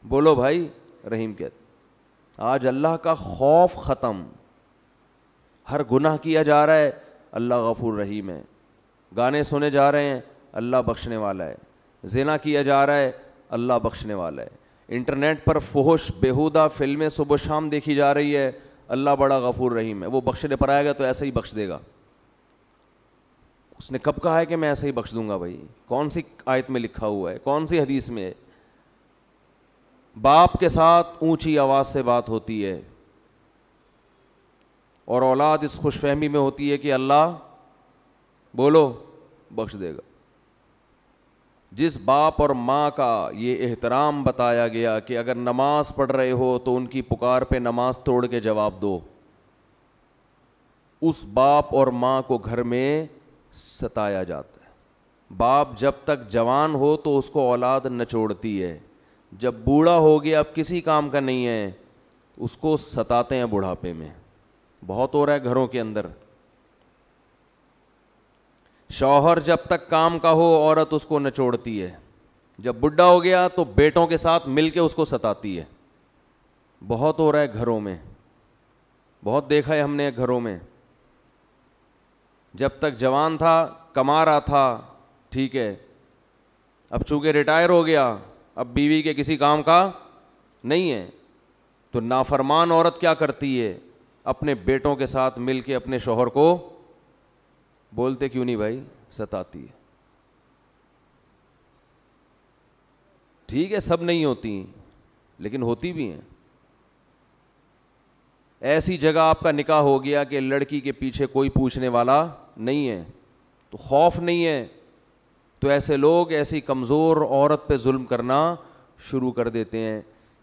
B: بولو بھائی رحیم کہتے. آج اللہ کا خوف ختم. ہر گناہ کیا جا رہا ہے, اللہ غفور رحیم ہے. گانے سنے جا رہے ہیں, اللہ بخشنے والا ہے. زنا کیا جا رہا ہے, اللہ بخشنے والا ہے. انٹرنیٹ پر فحش بیہودہ فلمیں صبح شام دیکھی جا رہی ہے, اللہ بڑا غفور رحیم ہے. وہ بخشنے پر آئے گا تو ایسا ہی بخش دے گا. اس نے کب کہا ہے کہ میں ایسے ہی بخش دوں گا بھائی؟ کون سی آیت میں لکھا ہوا ہے؟ کون سی حدیث میں ہے؟ باپ کے ساتھ اونچی آواز سے بات ہوتی ہے اور اولاد اس خوش فہمی میں ہوتی ہے کہ اللہ بولو بخش دے گا. جس باپ اور ماں کا یہ احترام بتایا گیا کہ اگر نماز پڑھ رہے ہو تو ان کی پکار پہ نماز توڑ کے جواب دو, اس باپ اور ماں کو گھر میں ستایا جاتا ہے. باپ جب تک جوان ہو تو اس کو اولاد نچوڑتی ہے, جب بوڑھا ہو گیا اب کسی کام کا نہیں ہے اس کو ستاتے ہیں بڑھاپے میں. بہت ہو رہا ہے گھروں کے اندر. شوہر جب تک کام کا ہو عورت اس کو نچوڑتی ہے, جب بڈھا ہو گیا تو بیٹوں کے ساتھ مل کے اس کو ستاتی ہے. بہت ہو رہا ہے گھروں میں, بہت دیکھا ہے ہم نے گھروں میں. جب تک جوان تھا کما رہا تھا ٹھیک ہے, اب چونکہ ریٹائر ہو گیا اب بیوی کے کسی کام کا نہیں ہے, تو نافرمان عورت کیا کرتی ہے؟ اپنے بیٹوں کے ساتھ مل کے اپنے شوہر کو بولتے کیوں نہیں بھائی ستاتی ہے. ٹھیک ہے سب نہیں ہوتی لیکن ہوتی بھی ہیں. ایسی جگہ آپ کا نکاح ہو گیا کہ لڑکی کے پیچھے کوئی پوچھنے والا نہیں ہے, تو خوف نہیں ہے, تو ایسے لوگ ایسی کمزور عورت پہ ظلم کرنا شروع کر دیتے ہیں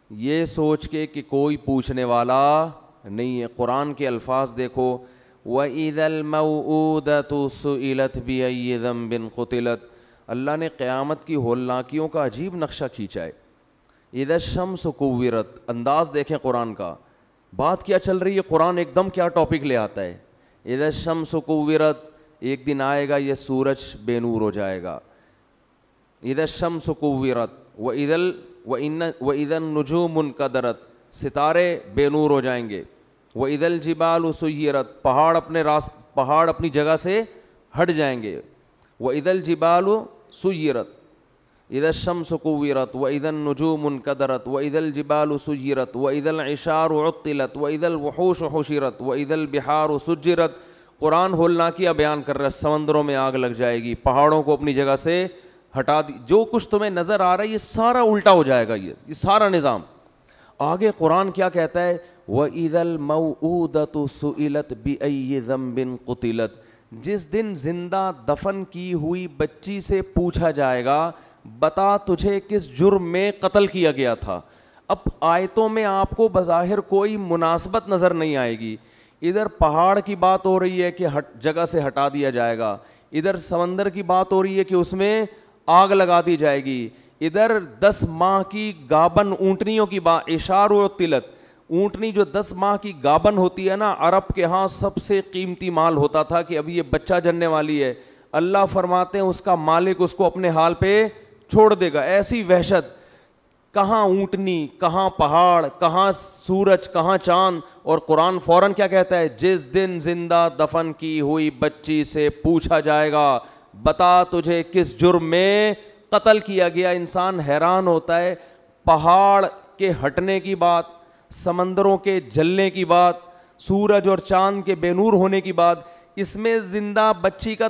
B: یہ سوچ کے کہ کوئی پوچھنے والا نہیں ہے. قرآن کے الفاظ دیکھو, وَإِذَا الْمَوْءُودَةُ سُئِلَتْ بِأَيِّ ذَنبٍ قُتِلَتْ. اللہ نے قیامت کی ہولناکیوں کا عجیب نقشہ کھینچا ہے. اِذَا الشَّمْسُ كُوِّرَتْ, انداز دیکھیں قرآن کا, بات کیا چل رہی ہے, قرآن ایک دم کیا ٹاپک لے آتا ہے. اِذَا الشَّمْسُ كُوِّرَتْ, ایک دن آئے گا یہ سورج بے نور ہو جائے گا. اِذَا الشَّمْسُ كُوِّرَتْ وَإِذَا النُّجُومُ انْكَدَرَتْ, ستارے بے نور ہو جائیں گے. وَإِذَا الْجِبَالُ سُيِّرَتْ, پہاڑ اپنی جگہ سے ہٹ جائیں گے. وَإِذَا الْجِبَالُ سُيِّرَتْ, اِذَا الشَّمْسُ كُوِّرَتْ وَإِذَا النُّجُومُ انْكَدَرَتْ وَإِذَا الْجِبَالُ سُيِّرَتْ وَإِذَا الْعِشَارُ عُطِّلَتْ وَإِذَا الْوُحُوشُ حُشِرَتْ وَإِذَا الْبِحَارُ سُجِّرَتْ. قرآن ہولناکیاں بیان کر رہا ہے, سمندروں میں آگ لگ جائے گی, پہاڑوں کو اپنی جگہ سے ہٹا دی, جو کچھ تمہیں نظر آ رہا ہے یہ سارا الٹا ہو جائے گا, یہ سارا نظام. آگے قرآن کیا کہتا ہے, وَإِذَا الْمَوْءُودَةُ سُئِلَتْ بِأَيِّ ذَنبٍ قُتِلَتْ, جس دن زندہ دفن کی ہوئی بچی سے پوچھا جائے گا بتا تجھے کس جرم میں قتل کیا گیا تھا. اب آیتوں میں آپ کو بظاہر کوئی مناسبت نظر نہیں آئے گی. ادھر پہاڑ کی بات ہو رہی ہے کہ جگہ سے ہٹا دیا جائے گا, ادھر سمندر کی بات ہو رہی ہے کہ اس میں آگ لگا دی جائے گی, ادھر 10 ماہ کی گابن اونٹنیوں کی بات, اشار و تلت, اونٹنی جو 10 ماہ کی گابن ہوتی ہے نا, عرب کے ہاں سب سے قیمتی مال ہوتا تھا کہ ابھی یہ بچہ جننے والی ہے. اللہ فرماتے ہیں اس کا مالک اس کو اپنے حال پہ چھوڑ دے گا. ایسی وحشت, کہاں اونٹنی, کہاں پہاڑ, کہاں سورج, کہاں چاند. اور قرآن فوراً کیا کہتا ہے, جس دن زندہ دفن کی ہوئی بچی سے پوچھا جائے گا بتا تجھے کس جرم میں قتل کیا گیا. انسان حیران ہوتا ہے, پہاڑ کے ہٹنے کی بات, سمندروں کے جلنے کی بات, سورج اور چاند کے بے نور ہونے کی بات, اس میں زندہ بچی کا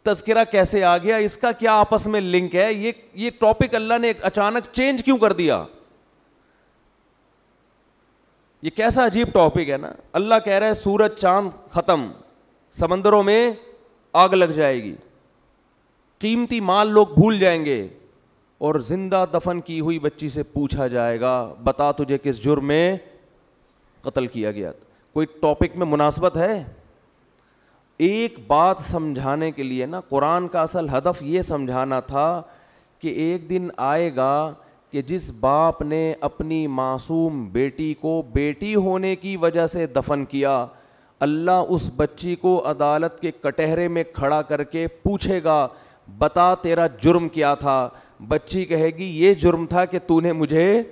B: تذکرہ کیسے آ گیا؟ اس کا کیا آپس میں لنک ہے؟ یہ ٹاپک اللہ نے اچانک چینج کیوں کر دیا؟ یہ کیسا عجیب ٹاپک ہے نا. اللہ کہہ رہا ہے سورج چاند ختم, سمندروں میں آگ لگ جائے گی, قیمتی مال لوگ بھول جائیں گے, اور زندہ دفن کی ہوئی بچی سے پوچھا جائے گا بتا تجھے کس جرم میں قتل کیا گیا. کوئی ٹاپک میں مناسبت ہے؟ ایک بات سمجھانے کے لیے نا, قرآن کا اصل ہدف یہ سمجھانا تھا کہ ایک دن آئے گا کہ جس باپ نے اپنی معصوم بیٹی کو بیٹی ہونے کی وجہ سے دفن کیا، اللہ اس بچی کو عدالت کے کٹہرے میں کھڑا کر کے پوچھے گا بتا تیرا جرم کیا تھا؟ بچی کہے گی یہ جرم تھا کہ تو نے مجھے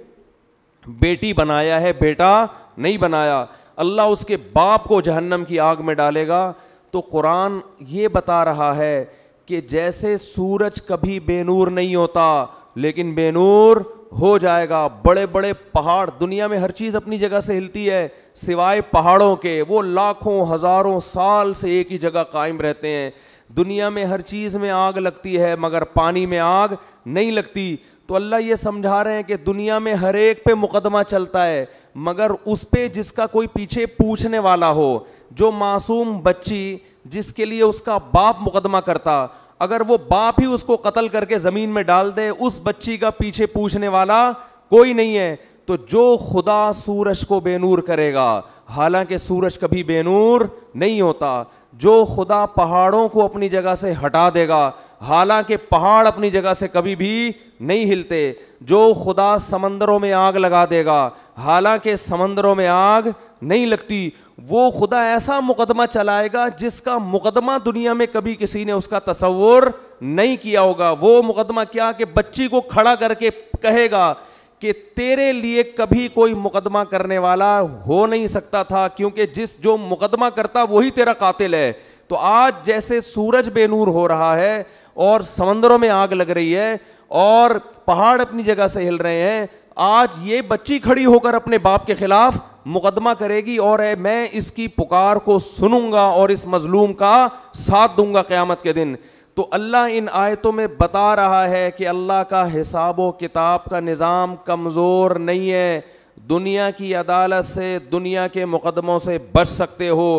B: بیٹی بنایا ہے، بیٹا نہیں بنایا۔ اللہ اس کے باپ کو جہنم کی آگ میں ڈالے گا۔ تو قرآن یہ بتا رہا ہے کہ جیسے سورج کبھی بے نور نہیں ہوتا لیکن بے نور ہو جائے گا۔ بڑے بڑے پہاڑ، دنیا میں ہر چیز اپنی جگہ سے ہلتی ہے سوائے پہاڑوں کے، وہ لاکھوں ہزاروں سال سے ایک ہی جگہ قائم رہتے ہیں۔ دنیا میں ہر چیز میں آگ لگتی ہے مگر پانی میں آگ نہیں لگتی۔ تو اللہ یہ سمجھا رہے ہیں کہ دنیا میں ہر ایک پہ مقدمہ چلتا ہے مگر اس پہ جس کا کوئی پیچھے پوچھنے والا ہو۔ جو معصوم بچی جس کے لیے اس کا باپ مقدمہ کرتا، اگر وہ باپ ہی اس کو قتل کر کے زمین میں ڈال دے، اس بچی کا پیچھے پوچھنے والا کوئی نہیں ہے۔ تو جو خدا سورج کو بے نور کرے گا، حالانکہ سورج کبھی بے نور نہیں ہوتا، جو خدا پہاڑوں کو اپنی جگہ سے ہٹا دے گا، حالانکہ پہاڑ اپنی جگہ سے کبھی بھی نہیں ہلتے، جو خدا سمندروں میں آگ لگا دے گا، حالانکہ سمندروں میں آگ نہیں لگتی، وہ خدا ایسا مقدمہ چلائے گا جس کا مقدمہ دنیا میں کبھی کسی نے اس کا تصور نہیں کیا ہوگا۔ وہ مقدمہ کیا کہ بچی کو کھڑا کر کے کہے گا کہ تیرے لیے کبھی کوئی مقدمہ کرنے والا ہو نہیں سکتا تھا، کیونکہ جو مقدمہ کرتا وہی تیرا قاتل ہے۔ تو آج جیسے سورج بے نور ہو رہا ہے اور سمندروں میں آگ لگ رہی ہے اور پہاڑ اپنی جگہ سے ہل رہے ہیں، آج یہ بچی کھڑی ہو کر اپنے باپ کے خلاف مقدمہ کرے گی اور میں اس کی پکار کو سنوں گا اور اس مظلوم کا ساتھ دوں گا قیامت کے دن۔ تو اللہ ان آیتوں میں بتا رہا ہے کہ اللہ کا حساب و کتاب کا نظام کمزور نہیں ہے۔ دنیا کی عدالت سے، دنیا کے مقدموں سے بچ سکتے ہو۔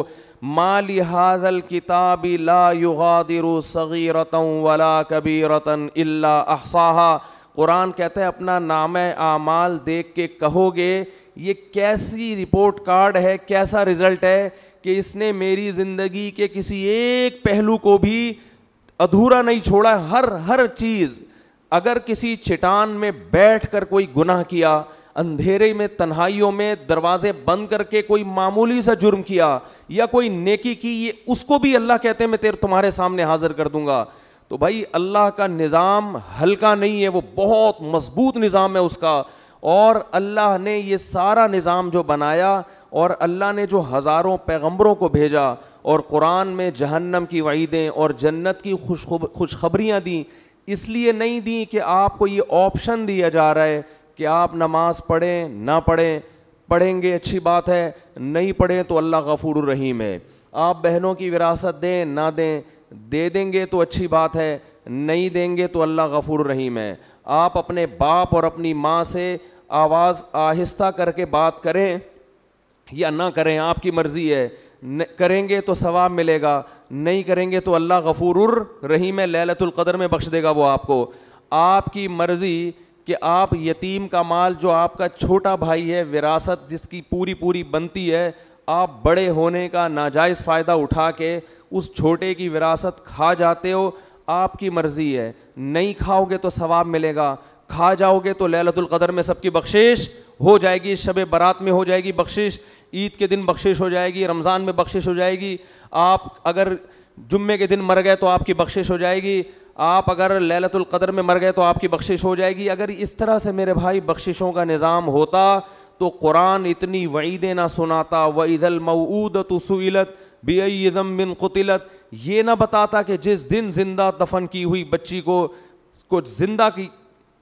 B: ما لهذا الكتاب لا يغادر صغيرة ولا كبيرة الا احصاها۔ قرآن کہتا ہے اپنا نامہ اعمال دیکھ کے کہو گے یہ کیسی رپورٹ کارڈ ہے، کیسا رزلٹ ہے کہ اس نے میری زندگی کے کسی ایک پہلو کو بھی ادھورا نہیں چھوڑا۔ ہر چیز، اگر کسی چٹان میں بیٹھ کر کوئی گناہ کیا، اندھیرے میں تنہائیوں میں دروازے بند کر کے کوئی معمولی سا جرم کیا یا کوئی نیکی کی، یہ اس کو بھی اللہ کہتے ہیں میں تمہارے سامنے حاضر کر دوں گا۔ تو بھائی اللہ کا نظام ہلکا نہیں ہے، وہ بہت مضبوط نظام ہے اس کا۔ اور اللہ نے یہ سارا نظام جو بنایا اور اللہ نے جو ہزاروں پیغمبروں کو بھیجا اور قرآن میں جہنم کی وعیدیں اور جنت کی خوشخبریاں دیں، اس لیے نہیں دیں کہ آپ کو یہ آپشن دیا جا رہا ہے کہ آپ نماز پڑھیں نہ پڑھیں، پڑھیں گے اچھی بات ہے، نہیں پڑھیں تو اللہ غفور الرحیم ہے۔ آپ بہنوں کی وراثت دیں نہ دیں، دے دیں گے تو اچھی بات ہے، نہیں دیں گے تو اللہ غفور الرحیم ہے۔ آپ اپنے باپ اور اپنی ماں سے آواز آہستہ کر کے بات کریں یا نہ کریں آپ کی مرضی ہے، کریں گے تو ثواب ملے گا، نہیں کریں گے تو اللہ غفور الرحیم ہے، لیلۃ القدر میں بخش دے گا وہ آپ کو۔ آپ کی مرضی کہ آپ یتیم کا مال جو آپ کا چھوٹا بھائی ہے، وراثت جس کی پوری بنتی ہے، آپ بڑے ہونے کا ناجائز فائدہ اٹھا کے اس چھوٹے کی وراثت کھا جاتے ہو، آپ کی مرضی ہے، نہیں کھاؤ گے تو ثواب ملے گا، کھا جاؤ گے تو لیلۃ القدر میں سب کی بخشش ہو جائے گی، شب برات میں ہو جائے گی بخشش، عید کے دن بخشش ہو جائے گی، رمضان میں بخشش ہو جائے گی، آپ اگر جمعے کے دن مر گئے تو آپ کی بخشش ہو جائے گی، آپ اگر لیلۃ القدر میں مر گئے تو آپ کی بخشش ہو جائے گی۔ اگر اس طرح سے میرے بھائی بخششوں کا نظام ہوتا تو قرآن اتنی وعیدیں نہ سناتا، وَإِذَا الْمَوْءُودَةُ سُئِلَتْ بِأَيِّ ذَنبٍ قُتِلَتْ، یہ نہ بتاتا کہ جس دن زندہ دفن کی ہوئی بچی کو زندہ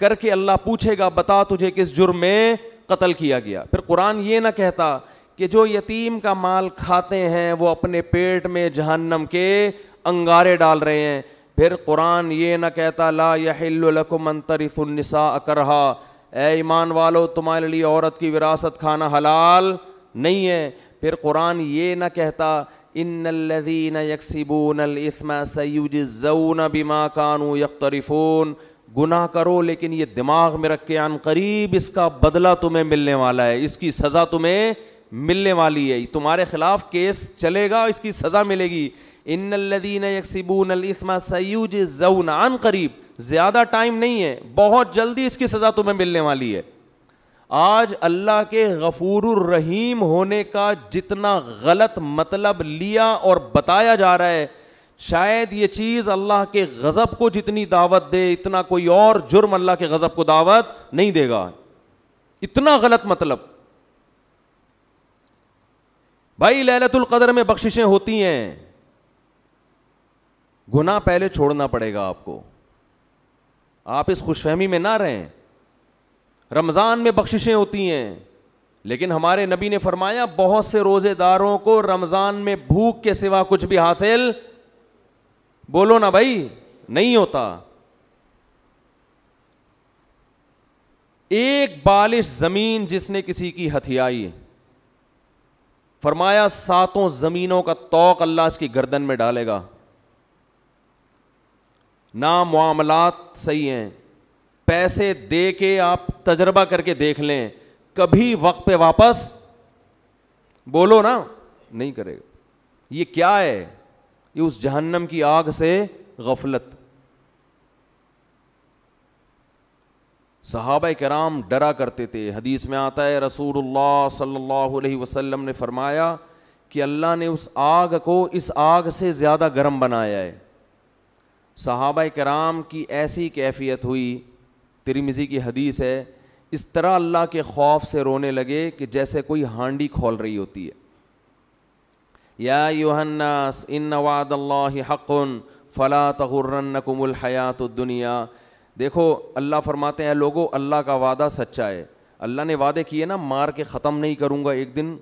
B: کر کے اللہ پوچھے گا بتا تجھے کس جرم میں قتل کیا گیا۔ پھر قرآن یہ نہ کہتا کہ جو یتیم کا مال کھاتے ہیں وہ اپنے پیٹ میں جہنم کے انگارے ڈال رہے ہیں۔ پھر قرآن یہ نہ کہتا لا یحل لکم ان ترثوا النساء کرہا، اے ایمان والو تمہارے لیے عورت کی وراثت کھانا حلال نہیں ہے۔ پھر قرآن یہ نہ کہتا ان الذین یکسبون الاثم سیجزون بما کانوا یقترفون، گناہ کرو لیکن یہ دماغ میں رکھ کے عن قریب اس کا بدلہ تمہیں ملنے والا ہے، اس کی سزا تمہیں ملنے والی ہے، تمہارے خلاف کیس چلے گا، اس کی سزا ملے گی۔ ان الذین یکسبون الاثم سیجزون، عن قریب زیادہ ٹائم نہیں ہے, بہت جلدی اس کی سزا تمہیں ملنے والی ہے. آج اللہ کے غفور الرحیم ہونے کا جتنا غلط مطلب لیا اور بتایا جا رہا ہے, شاید یہ چیز اللہ کے غضب کو جتنی دعوت دے اتنا کوئی اور جرم اللہ کے غضب کو دعوت نہیں دے گا. اتنا غلط مطلب. بھائی لیلۃ القدر میں بخششیں ہوتی ہیں, گناہ پہلے چھوڑنا پڑے گا آپ کو, آپ اس خوش فہمی میں نہ رہیں. رمضان میں بخششیں ہوتی ہیں, لیکن ہمارے نبی نے فرمایا بہت سے روزے داروں کو رمضان میں بھوک کے سوا کچھ بھی حاصل, بولو نا بھائی, نہیں ہوتا. ایک بالش زمین جس نے کسی کی ہتھیائی, فرمایا 7 زمینوں کا طوق اللہ اس کی گردن میں ڈالے گا. نہ معاملات صحیح ہیں, پیسے دے کے آپ تجربہ کر کے دیکھ لیں, کبھی وقت پہ واپس, بولو نا, نہیں کرے گا. یہ کیا ہے؟ یہ اس جہنم کی آگ سے غفلت. صحابہ کرام ڈرا کرتے تھے. حدیث میں آتا ہے رسول اللہ صلی اللہ علیہ وسلم نے فرمایا کہ اللہ نے اس آگ کو اس آگ سے زیادہ گرم بنایا ہے. صحابہ کرام کی ایسی کیفیت ہوئی, ترمذی کی حدیث ہے, اس طرح اللہ کے خوف سے رونے لگے کہ جیسے کوئی ہانڈی کھول رہی ہوتی ہے. یا ایھا الناس ان وعد اللہ حق فلا تغرنکم الحیات الدنیا. دیکھو اللہ فرماتے ہیں لوگو اللہ کا وعدہ سچا ہے. اللہ نے وعدے کیے نا, مار کے ختم نہیں کروں گا, ایک دن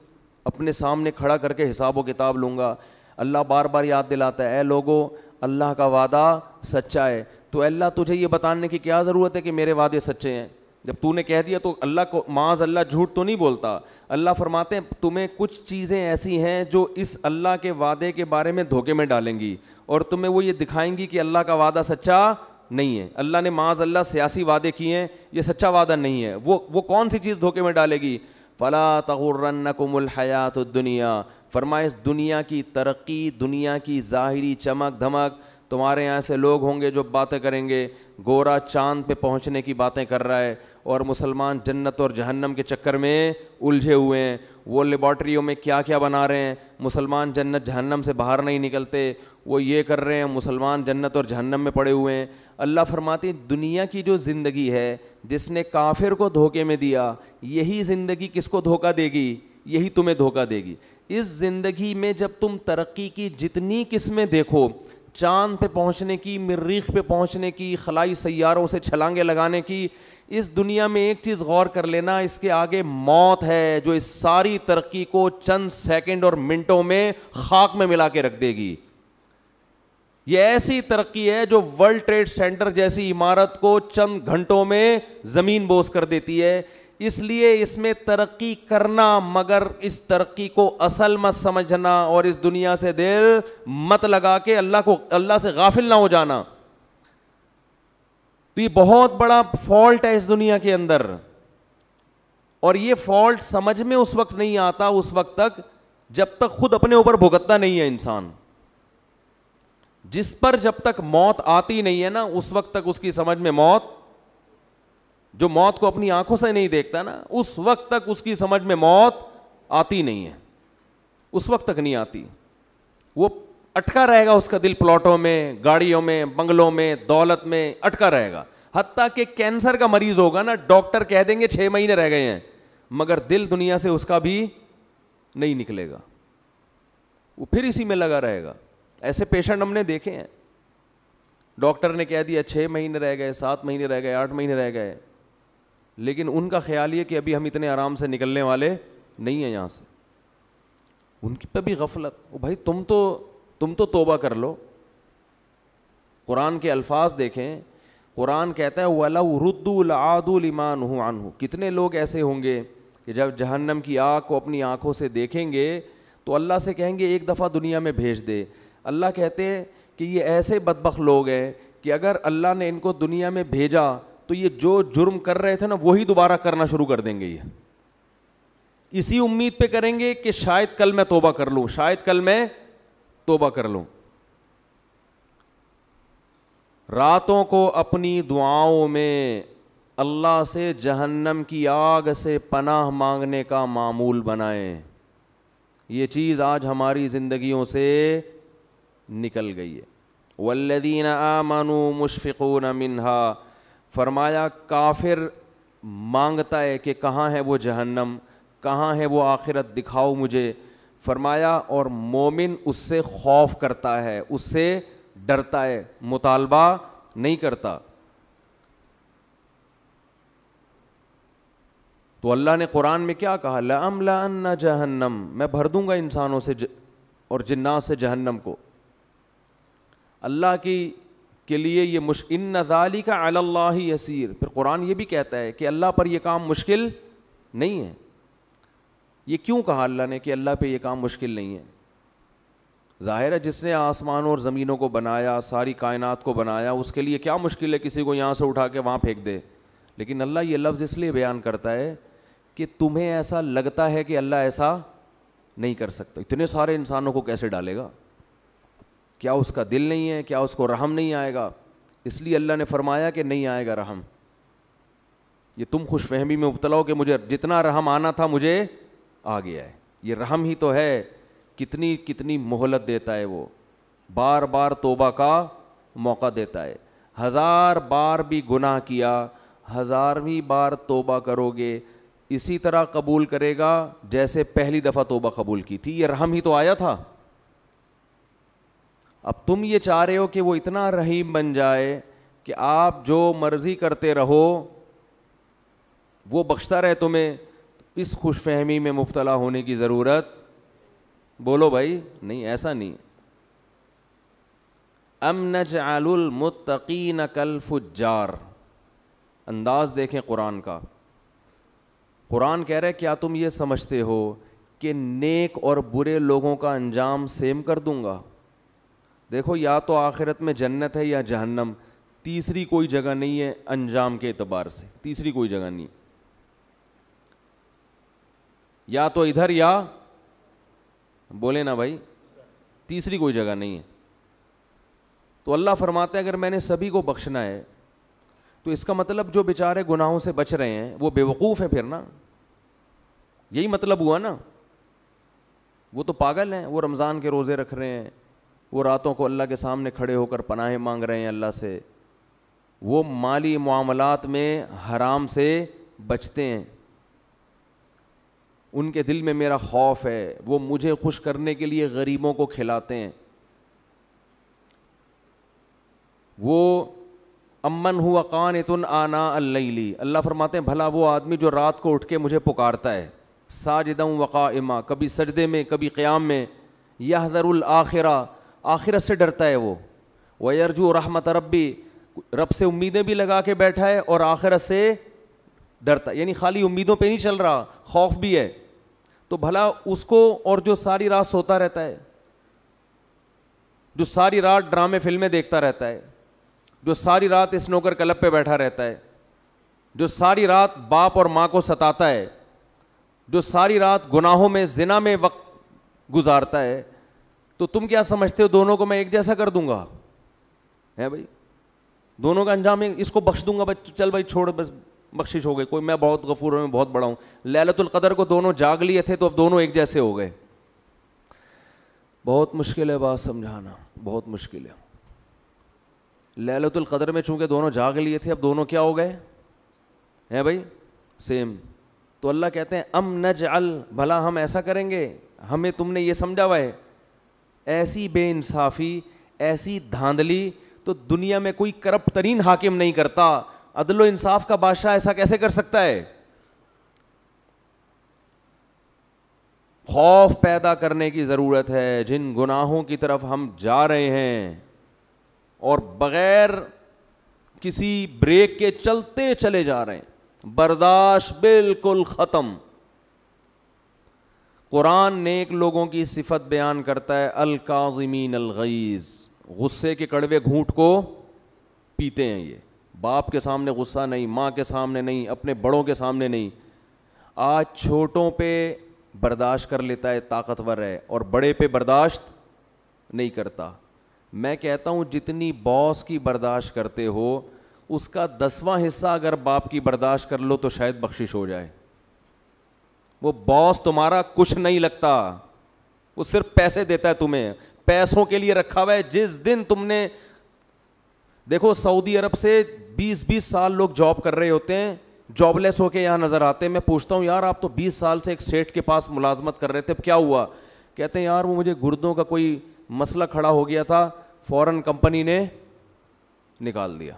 B: اپنے سامنے کھڑا کر کے حساب و کتاب لوں گا. اللہ بار بار یاد دلاتا ہے اے لوگو اللہ کا وعدہ سچا ہے. تو اللہ تجھے یہ بتانے کی کیا ضرورت ہے کہ میرے وعدے سچے ہیں؟ جب تو نے کہہ دیا تو اللہ کو معاذ اللہ جھوٹ تو نہیں بولتا. اللہ فرماتے ہیں تمہیں کچھ چیزیں ایسی ہیں جو اس اللہ کے وعدے کے بارے میں دھوکے میں ڈالیں گی اور تمہیں وہ یہ دکھائیں گی کہ اللہ کا وعدہ سچا نہیں ہے. اللہ نے معاذ اللہ سیاسی وعدے کیے ہیں, یہ سچا وعدہ نہیں ہے. وہ کون سی چیز دھوکے میں ڈالے گی؟ فلا تغرنکم الحیات الدنیا. فرمائے اس دنیا کی ترقی, دنیا کی ظاہری چمک دھمک, تمہارے یہاں سے لوگ ہوں گے جو باتیں کریں گے گورا چاند پہ پہنچنے کی باتیں کر رہا ہے اور مسلمان جنت اور جہنم کے چکر میں الجھے ہوئے ہیں. وہ لیبارٹریوں میں کیا کیا بنا رہے ہیں, مسلمان جنت جہنم سے باہر نہیں نکلتے. وہ یہ کر رہے ہیں, مسلمان جنت اور جہنم میں پڑے ہوئے ہیں. اللہ فرماتے ہیں دنیا کی جو زندگی ہے جس نے کافر کو دھوکے میں دیا, یہی زندگی کس کو دھوکہ دے گی؟ یہی تمہیں دھوکہ دے گی. اس زندگی میں جب تم ترقی کی جتنی قسمیں دیکھو, چاند پہ پہنچنے کی, مریخ پہ پہنچنے کی, خلائی سیاروں سے چھلانگیں لگانے کی, اس دنیا میں ایک چیز غور کر لینا, اس کے آگے موت ہے جو اس ساری ترقی کو چند سیکنڈ اور منٹوں میں خاک میں ملا کے رکھ دے گی. یہ ایسی ترقی ہے جو ورلڈ ٹریڈ سینٹر جیسی عمارت کو چند گھنٹوں میں زمین بوس کر دیتی ہے. اس لیے اس میں ترقی کرنا, مگر اس ترقی کو اصل مت سمجھنا اور اس دنیا سے دل مت لگا کے اللہ سے غافل نہ ہو جانا. تو یہ بہت بڑا فالٹ ہے اس دنیا کے اندر, اور یہ فالٹ سمجھ میں اس وقت نہیں آتا اس وقت تک جب تک خود اپنے اوپر بھگتتا نہیں ہے انسان. جس پر جب تک موت آتی نہیں ہے نا, اس وقت تک اس کی سمجھ میں موت, جو موت کو اپنی آنکھوں سے نہیں دیکھتا نا, اس وقت تک اس کی سمجھ میں موت آتی نہیں ہے, اس وقت تک نہیں آتی. وہ اٹکا رہے گا, اس کا دل پلاٹوں میں, گاڑیوں میں, بنگلوں میں, دولت میں اٹکا رہے گا. حتیٰ کہ کینسر کا مریض ہوگا نا, ڈاکٹر کہہ دیں گے 6 مہینے رہ گئے ہیں, مگر دل دنیا سے اس کا بھی نہیں نکلے گا, وہ پھر اسی میں لگا رہے گا. ایسے پیشنٹ ہم نے دیکھے ہیں, ڈاکٹر نے کہہ دیا 6 مہینے رہ گئے, 7 مہینے رہ گئے, 8 مہینے رہ گئے, لیکن ان کا خیال یہ کہ ابھی ہم اتنے آرام سے نکلنے والے نہیں ہیں یہاں سے. ان کی پہ بھی غفلت. بھائی تم تو توبہ کر لو. قرآن کے الفاظ دیکھیں, قرآن کہتا ہے وَلَوْ رُدُّوا لَعَادُوا لِمَا نُهُوا عَنْهُ. کتنے لوگ ایسے ہوں گے کہ جب جہنم کی آگ کو اپنی آنکھوں سے دیکھیں گے تو اللہ سے کہیں گے ایک دفعہ دنیا میں بھیج دے. اللہ کہتے ہیں کہ یہ ایسے بدبخت لوگ ہیں کہ اگر اللہ نے ان کو دنیا میں بھیجا تو یہ جو جرم کر رہے تھے نا وہی دوبارہ کرنا شروع کر دیں گے. یہ اسی امید پہ کریں گے کہ شاید کل میں توبہ کر لوں, شاید کل میں توبہ کر لوں. راتوں کو اپنی دعاؤں میں اللہ سے جہنم کی آگ سے پناہ مانگنے کا معمول بنائیں. یہ چیز آج ہماری زندگیوں سے نکل گئی ہے. والذین آمنوا مشفقون منہا, فرمایا کافر مانگتا ہے کہ کہاں ہے وہ جہنم, کہاں ہے وہ آخرت, دکھاؤ مجھے. فرمایا اور مومن اس سے خوف کرتا ہے, اس سے ڈرتا ہے, مطالبہ نہیں کرتا. تو اللہ نے قرآن میں کیا کہا؟ لَأَمْلَأَنَّ جَهَنَّمَ, میں بھر دوں گا انسانوں سے اور جنات سے جہنم کو. اللہ کے لیے یہ ان ذَلِكَ عَلَى اللَّهِ يَسِيرٌ. پھر قرآن یہ بھی کہتا ہے کہ اللہ پر یہ کام مشکل نہیں ہے. یہ کیوں کہا اللہ نے کہ اللہ پہ یہ کام مشکل نہیں ہے؟ ظاہر ہے جس نے آسمانوں اور زمینوں کو بنایا, ساری کائنات کو بنایا, اس کے لیے کیا مشکل ہے کسی کو یہاں سے اٹھا کے وہاں پھینک دے. لیکن اللہ یہ لفظ اس لیے بیان کرتا ہے کہ تمہیں ایسا لگتا ہے کہ اللہ ایسا نہیں کر سکتا. اتنے سارے انسانوں کو کیسے ڈالے گا؟ کیا اس کا دل نہیں ہے؟ کیا اس کو رحم نہیں آئے گا؟ اس لیے اللہ نے فرمایا کہ نہیں آئے گا رحم. یہ تم خوش فہمی میں مبتلا ہو کہ مجھے جتنا رحم آنا تھا مجھے آ گیا ہے. یہ رحم ہی تو ہے. کتنی کتنی مہلت دیتا ہے وہ, بار بار توبہ کا موقع دیتا ہے. 1000 بار بھی گناہ کیا, 1000ویں بار توبہ کرو گے اسی طرح قبول کرے گا جیسے پہلی دفعہ توبہ قبول کی تھی. یہ رحم ہی تو آیا تھا. اب تم یہ چاہ رہے ہو کہ وہ اتنا رحیم بن جائے کہ آپ جو مرضی کرتے رہو وہ بخشتا رہے تمہیں. اس خوش فہمی میں مبتلا ہونے کی ضرورت, بولو بھائی, نہیں, ایسا نہیں. ام نجعل المتقین کالفجار. انداز دیکھیں قرآن کا. قرآن کہہ رہا ہے کیا تم یہ سمجھتے ہو کہ نیک اور برے لوگوں کا انجام سیم کر دوں گا؟ دیکھو یا تو آخرت میں جنت ہے یا جہنم, تیسری کوئی جگہ نہیں ہے انجام کے اعتبار سے, تیسری کوئی جگہ نہیں. یا تو ادھر یا بولے نا بھائی, تیسری کوئی جگہ نہیں ہے. تو اللہ فرماتا ہے اگر میں نے سبھی کو بخشنا ہے تو اس کا مطلب جو بیچارے گناہوں سے بچ رہے ہیں وہ بیوقوف ہیں پھر نا, یہی مطلب ہوا نا. وہ تو پاگل ہیں, وہ رمضان کے روزے رکھ رہے ہیں, وہ راتوں کو اللہ کے سامنے کھڑے ہو کر پناہیں مانگ رہے ہیں اللہ سے, وہ مالی معاملات میں حرام سے بچتے ہیں, ان کے دل میں میرا خوف ہے, وہ مجھے خوش کرنے کے لیے غریبوں کو کھلاتے ہیں. وہ امن ہوا قانت آناء اللیل, اللہ فرماتے ہیں بھلا وہ آدمی جو رات کو اٹھ کے مجھے پکارتا ہے, ساجدا وقائما, کبھی سجدے میں کبھی قیام میں, یحذر الآخرہ, آخرت سے ڈرتا ہے وہ, ویرجو رحمت ربی, رب سے امیدیں بھی لگا کے بیٹھا ہے اور آخرت سے ڈرتا, یعنی خالی امیدوں پہ نہیں چل رہا, خوف بھی ہے. تو بھلا اس کو, اور جو ساری رات سوتا رہتا ہے, جو ساری رات ڈرامے فلمیں دیکھتا رہتا ہے, جو ساری رات اسنوکر کلب پہ بیٹھا رہتا ہے, جو ساری رات باپ اور ماں کو ستاتا ہے, جو ساری رات گناہوں میں زنا میں وقت گزارتا ہے, تو تم کیا سمجھتے ہو دونوں کو میں ایک جیسا کر دوں گا؟ ہے بھائی, دونوں کا انجام اس کو بخش دوں گا, چل بھائی چھوڑ, بس بخشش ہو گئی, کوئی میں بہت غفور ہوں, میں بہت بڑا ہوں. لیلۃ القدر کو دونوں جاگ لیے تھے تو اب دونوں ایک جیسے ہو گئے. بہت مشکل ہے بات سمجھانا, بہت مشکل ہے. لیلۃ القدر میں چونکہ دونوں جاگ لیے تھے اب دونوں کیا ہو گئے ہیں بھائی, سیم. تو اللہ کہتے ہیں ام نجعل, بھلا ہم ایسا کریں گے, ہمیں تم نے یہ سمجھا ہوا ہے, ایسی بے انصافی, ایسی دھاندلی تو دنیا میں کوئی کرپٹ ترین حاکم نہیں کرتا. عدل و انصاف کا بادشاہ ایسا کیسے کر سکتا ہے؟ خوف پیدا کرنے کی ضرورت ہے. جن گناہوں کی طرف ہم جا رہے ہیں اور بغیر کسی بریک کے چلتے چلے جا رہے ہیں, برداشت بالکل ختم. قرآن نیک لوگوں کی صفت بیان کرتا ہے, الکاظمین الغیظ, غصے کے کڑوے گھونٹ کو پیتے ہیں. یہ باپ کے سامنے غصہ نہیں, ماں کے سامنے نہیں, اپنے بڑوں کے سامنے نہیں. آج چھوٹوں پہ برداشت کر لیتا ہے, طاقتور ہے, اور بڑے پہ برداشت نہیں کرتا. میں کہتا ہوں جتنی باس کی برداشت کرتے ہو اس کا 10واں حصہ اگر باپ کی برداشت کر لو تو شاید بخشش ہو جائے. وہ باس تمہارا کچھ نہیں لگتا, وہ صرف پیسے دیتا ہے تمہیں, پیسوں کے لیے رکھا ہوا ہے. جس دن تم نے دیکھو سعودی عرب سے 20-20 سال لوگ جاب کر رہے ہوتے ہیں, جاب لیس ہو کے یہاں نظر آتے ہیں. میں پوچھتا ہوں یار آپ تو 20 سال سے ایک سیٹ کے پاس ملازمت کر رہے تھے, اب کیا ہوا؟ کہتے ہیں یار وہ مجھے گردوں کا کوئی مسئلہ کھڑا ہو گیا تھا, فوراً کمپنی نے نکال دیا.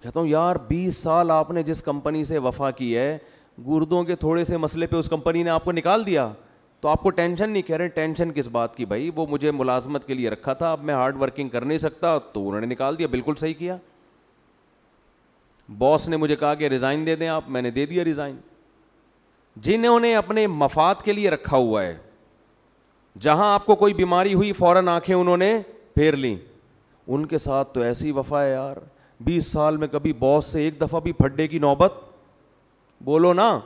B: کہتا ہوں یار 20 سال آپ نے جس کمپنی سے وفا کی ہے, گردوں کے تھوڑے سے مسئلے پہ اس کمپنی نے آپ کو نکال دیا, تو آپ کو ٹینشن نہیں؟ کہہ رہے ٹینشن کس بات کی بھائی, وہ مجھے ملازمت کے لیے رکھا تھا, اب میں ہارڈ ورکنگ کر نہیں سکتا تو انہوں نے نکال دیا. بالکل صحیح کیا. باس نے مجھے کہا کہ ریزائن دے دیں آپ, میں نے دے دیا ریزائن. جنہوں نے اپنے مفاد کے لیے رکھا ہوا ہے, جہاں آپ کو کوئی بیماری ہوئی فوراً آنکھیں انہوں نے پھیر لیں, ان کے ساتھ تو ایسی وفا ہے یار. 20 سال میں کبھی باس سے ایک دفعہ بھی پھڈے کی نوبت, بولو نا,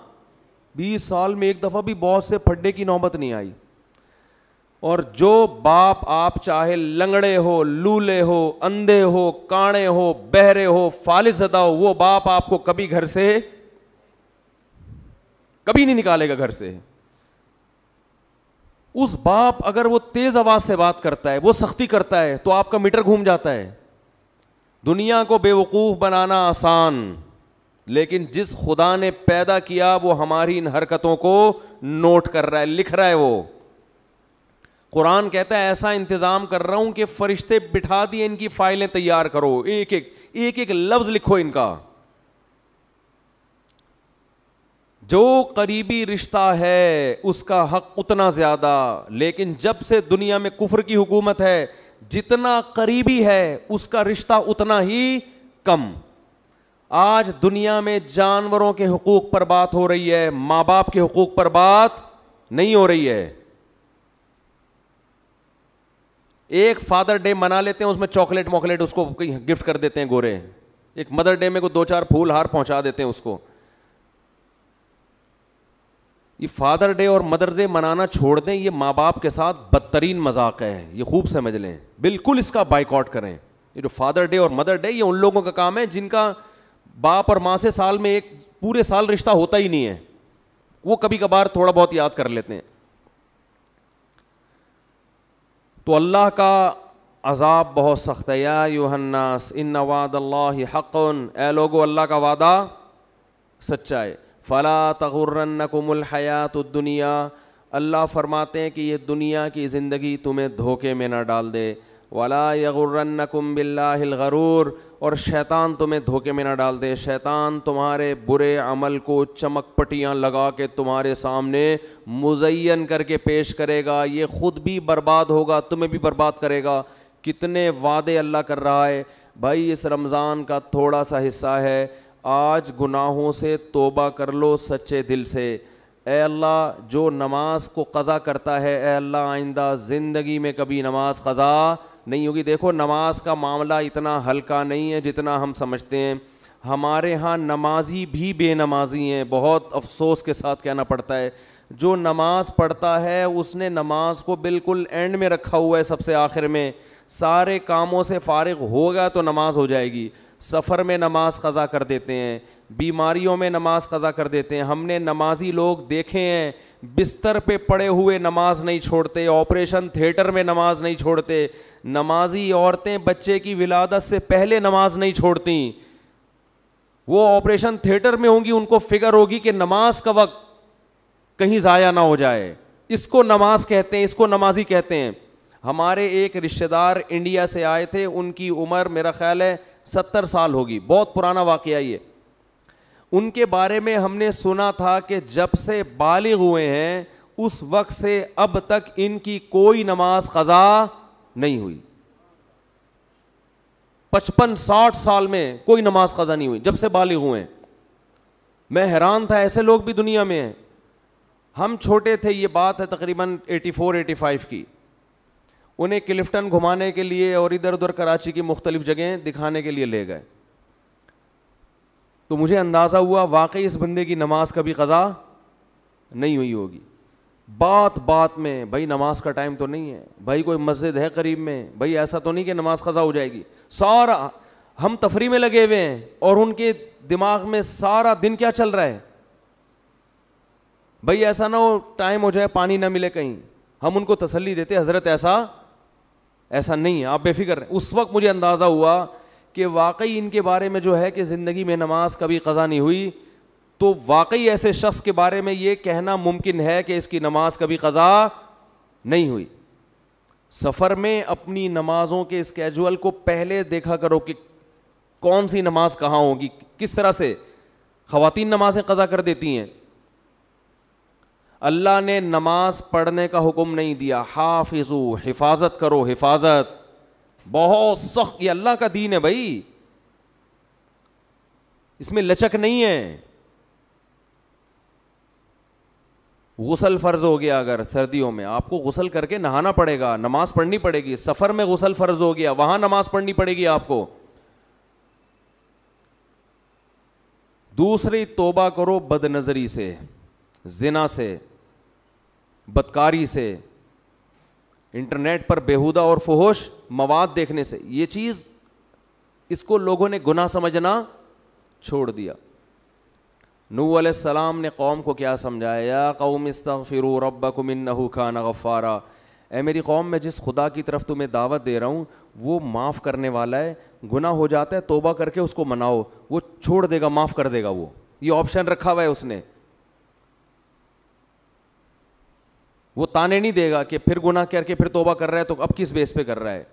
B: 20 سال میں ایک دفعہ بھی باس سے پھڈے کی نوبت نہیں آئی. اور جو باپ آپ چاہے لنگڑے ہو, لولے ہو, اندھے ہو, کاڑے ہو, بہرے ہو, فالج زدہ ہو, وہ باپ آپ کو کبھی گھر سے کبھی نہیں نکالے گا گھر سے. اس باپ اگر وہ تیز آواز سے بات کرتا ہے, وہ سختی کرتا ہے, تو آپ کا میٹر گھوم جاتا ہے. دنیا کو بے وقوف بنانا آسان, لیکن جس خدا نے پیدا کیا وہ ہماری ان حرکتوں کو نوٹ کر رہا ہے, لکھ رہا ہے. وہ قرآن کہتا ہے ایسا انتظام کر رہا ہوں کہ فرشتے بٹھا دیے, ان کی فائلیں تیار کرو, ایک ایک لفظ لکھو ان کا. جو قریبی رشتہ ہے اس کا حق اتنا زیادہ, لیکن جب سے دنیا میں کفر کی حکومت ہے, جتنا قریبی ہے اس کا رشتہ اتنا ہی کم. آج دنیا میں جانوروں کے حقوق پر بات ہو رہی ہے, ماں باپ کے حقوق پر بات نہیں ہو رہی ہے. ایک فادر ڈے منا لیتے ہیں, اس میں چاکلیٹ موکلیٹ اس کو گفٹ کر دیتے ہیں گورے. ایک مدر ڈے میں کو 2-4 پھول ہار پہنچا دیتے ہیں اس کو. یہ فادر ڈے اور مدر ڈے منانا چھوڑ دیں, یہ ماں باپ کے ساتھ بدترین مذاق ہے, یہ خوب سمجھ لیں. بالکل اس کا بائیکاٹ کریں. یہ جو فادر ڈے اور مدر ڈے, یہ ان لوگوں کا کام ہے جن کا باپ اور ماں سے سال میں ایک پورے سال رشتہ ہوتا ہی نہیں ہے, وہ کبھی کبھار تھوڑا بہت یاد کر لیتے ہیں. تو اللہ کا عذاب بہت سخت ہے. یا ایھا الناس ان وعد اللہ حق, اے لوگو اللہ کا وعدہ سچا ہے. فلا تغرنکم الحیات الدنیا, اللہ فرماتے ہیں کہ یہ دنیا کی زندگی تمہیں دھوکے میں نہ ڈال دے. ولا یغرنکم باللہ الغرور, اور شیطان تمہیں دھوکے میں نہ ڈال دے. شیطان تمہارے برے عمل کو چمک پٹیاں لگا کے تمہارے سامنے مزین کر کے پیش کرے گا, یہ خود بھی برباد ہوگا, تمہیں بھی برباد کرے گا. کتنے وعدے اللہ کر رہا ہے بھائی. اس رمضان کا تھوڑا سا حصہ ہے, آج گناہوں سے توبہ کر لو سچے دل سے. اے اللہ جو نماز کو قضا کرتا ہے, اے اللہ آئندہ زندگی میں کبھی نماز قضا نہیں ہوگی. دیکھو نماز کا معاملہ اتنا ہلکا نہیں ہے جتنا ہم سمجھتے ہیں. ہمارے ہاں نمازی بھی بے نمازی ہیں, بہت افسوس کے ساتھ کہنا پڑتا ہے. جو نماز پڑھتا ہے اس نے نماز کو بالکل اینڈ میں رکھا ہوا ہے, سب سے آخر میں. سارے کاموں سے فارغ ہوگا تو نماز ہو جائے گی. سفر میں نماز قضا کر دیتے ہیں, بیماریوں میں نماز قضا کر دیتے ہیں. ہم نے نمازی لوگ دیکھے ہیں بستر پہ پڑے ہوئے نماز نہیں چھوڑتے, آپریشن تھیٹر میں نماز نہیں چھوڑتے. نمازی عورتیں بچے کی ولادت سے پہلے نماز نہیں چھوڑتی. وہ آپریشن تھیٹر میں ہوں گی, ان کو فکر ہوگی کہ نماز کا وقت کہیں ضائع نہ ہو جائے. اس کو نماز کہتے ہیں, اس کو نمازی کہتے ہیں. ہمارے ایک رشتہ دار انڈیا سے آئے تھے, ان کی عمر میرا خیال ہے 70 سال ہوگی, بہت پرانا واقعہ یہ. ان کے بارے میں ہم نے سنا تھا کہ جب سے بالغ ہوئے ہیں اس وقت سے اب تک ان کی کوئی نماز قضا نہیں ہوئی. 55-60 سال میں کوئی نماز قضا نہیں ہوئی جب سے بالغ ہوئے ہیں. میں حیران تھا, ایسے لوگ بھی دنیا میں ہیں. ہم چھوٹے تھے, یہ بات ہے تقریباً 84-85 کی. انہیں کلفٹن گھمانے کے لیے اور ادھر ادھر کراچی کی مختلف جگہیں دکھانے کے لیے لے گئے, تو مجھے اندازہ ہوا واقعی اس بندے کی نماز کبھی قضا نہیں ہوئی ہوگی. بات بات میں بھائی نماز کا ٹائم تو نہیں ہے, بھائی کوئی مسجد ہے قریب میں, بھائی ایسا تو نہیں کہ نماز قضا ہو جائے گی. سارا ہم تفریح میں لگے ہوئے ہیں اور ان کے دماغ میں سارا دن کیا چل رہا ہے, بھائی ایسا نہ ہو ٹائم ہو جائے پانی نہ ملے کہیں. ہم ان کو تسلی دیتے حضرت ایسا نہیں ہے, آپ بے فکر رہیں. اس وقت مجھے اندازہ ہوا کہ واقعی ان کے بارے میں جو ہے کہ زندگی میں نماز کبھی قضا نہیں ہوئی, تو واقعی ایسے شخص کے بارے میں یہ کہنا ممکن ہے کہ اس کی نماز کبھی قضا نہیں ہوئی. سفر میں اپنی نمازوں کے اسکیجول کو پہلے دیکھا کرو کہ کون سی نماز کہاں ہوگی. کس طرح سے خواتین نمازیں قضا کر دیتی ہیں. اللہ نے نماز پڑھنے کا حکم نہیں دیا, حافظو حفاظت کرو, حفاظت بہت سخت, یہ اللہ کا دین ہے بھائی, اس میں لچک نہیں ہے. غسل فرض ہو گیا, اگر سردیوں میں آپ کو غسل کر کے نہانا پڑے گا, نماز پڑھنی پڑے گی. سفر میں غسل فرض ہو گیا, وہاں نماز پڑھنی پڑے گی آپ کو. دوسری, توبہ کرو بد نظری سے, زنا سے, بدکاری سے, انٹرنیٹ پر بیہودہ اور فحش مواد دیکھنے سے. یہ چیز اس کو لوگوں نے گناہ سمجھنا چھوڑ دیا. نوح علیہ السلام نے قوم کو کیا سمجھایا, یا قوم استغفروا ربکم انہ کان غفارا, اے میری قوم میں جس خدا کی طرف تمہیں دعوت دے رہا ہوں وہ معاف کرنے والا ہے. گناہ ہو جاتا ہے توبہ کر کے اس کو مناؤ, وہ چھوڑ دے گا, معاف کر دے گا. وہ یہ آپشن رکھا ہوا ہے اس نے. وہ تانے نہیں دے گا کہ پھر گناہ کر کے پھر توبہ کر رہا ہے تو اب کس بیس پہ کر رہا ہے,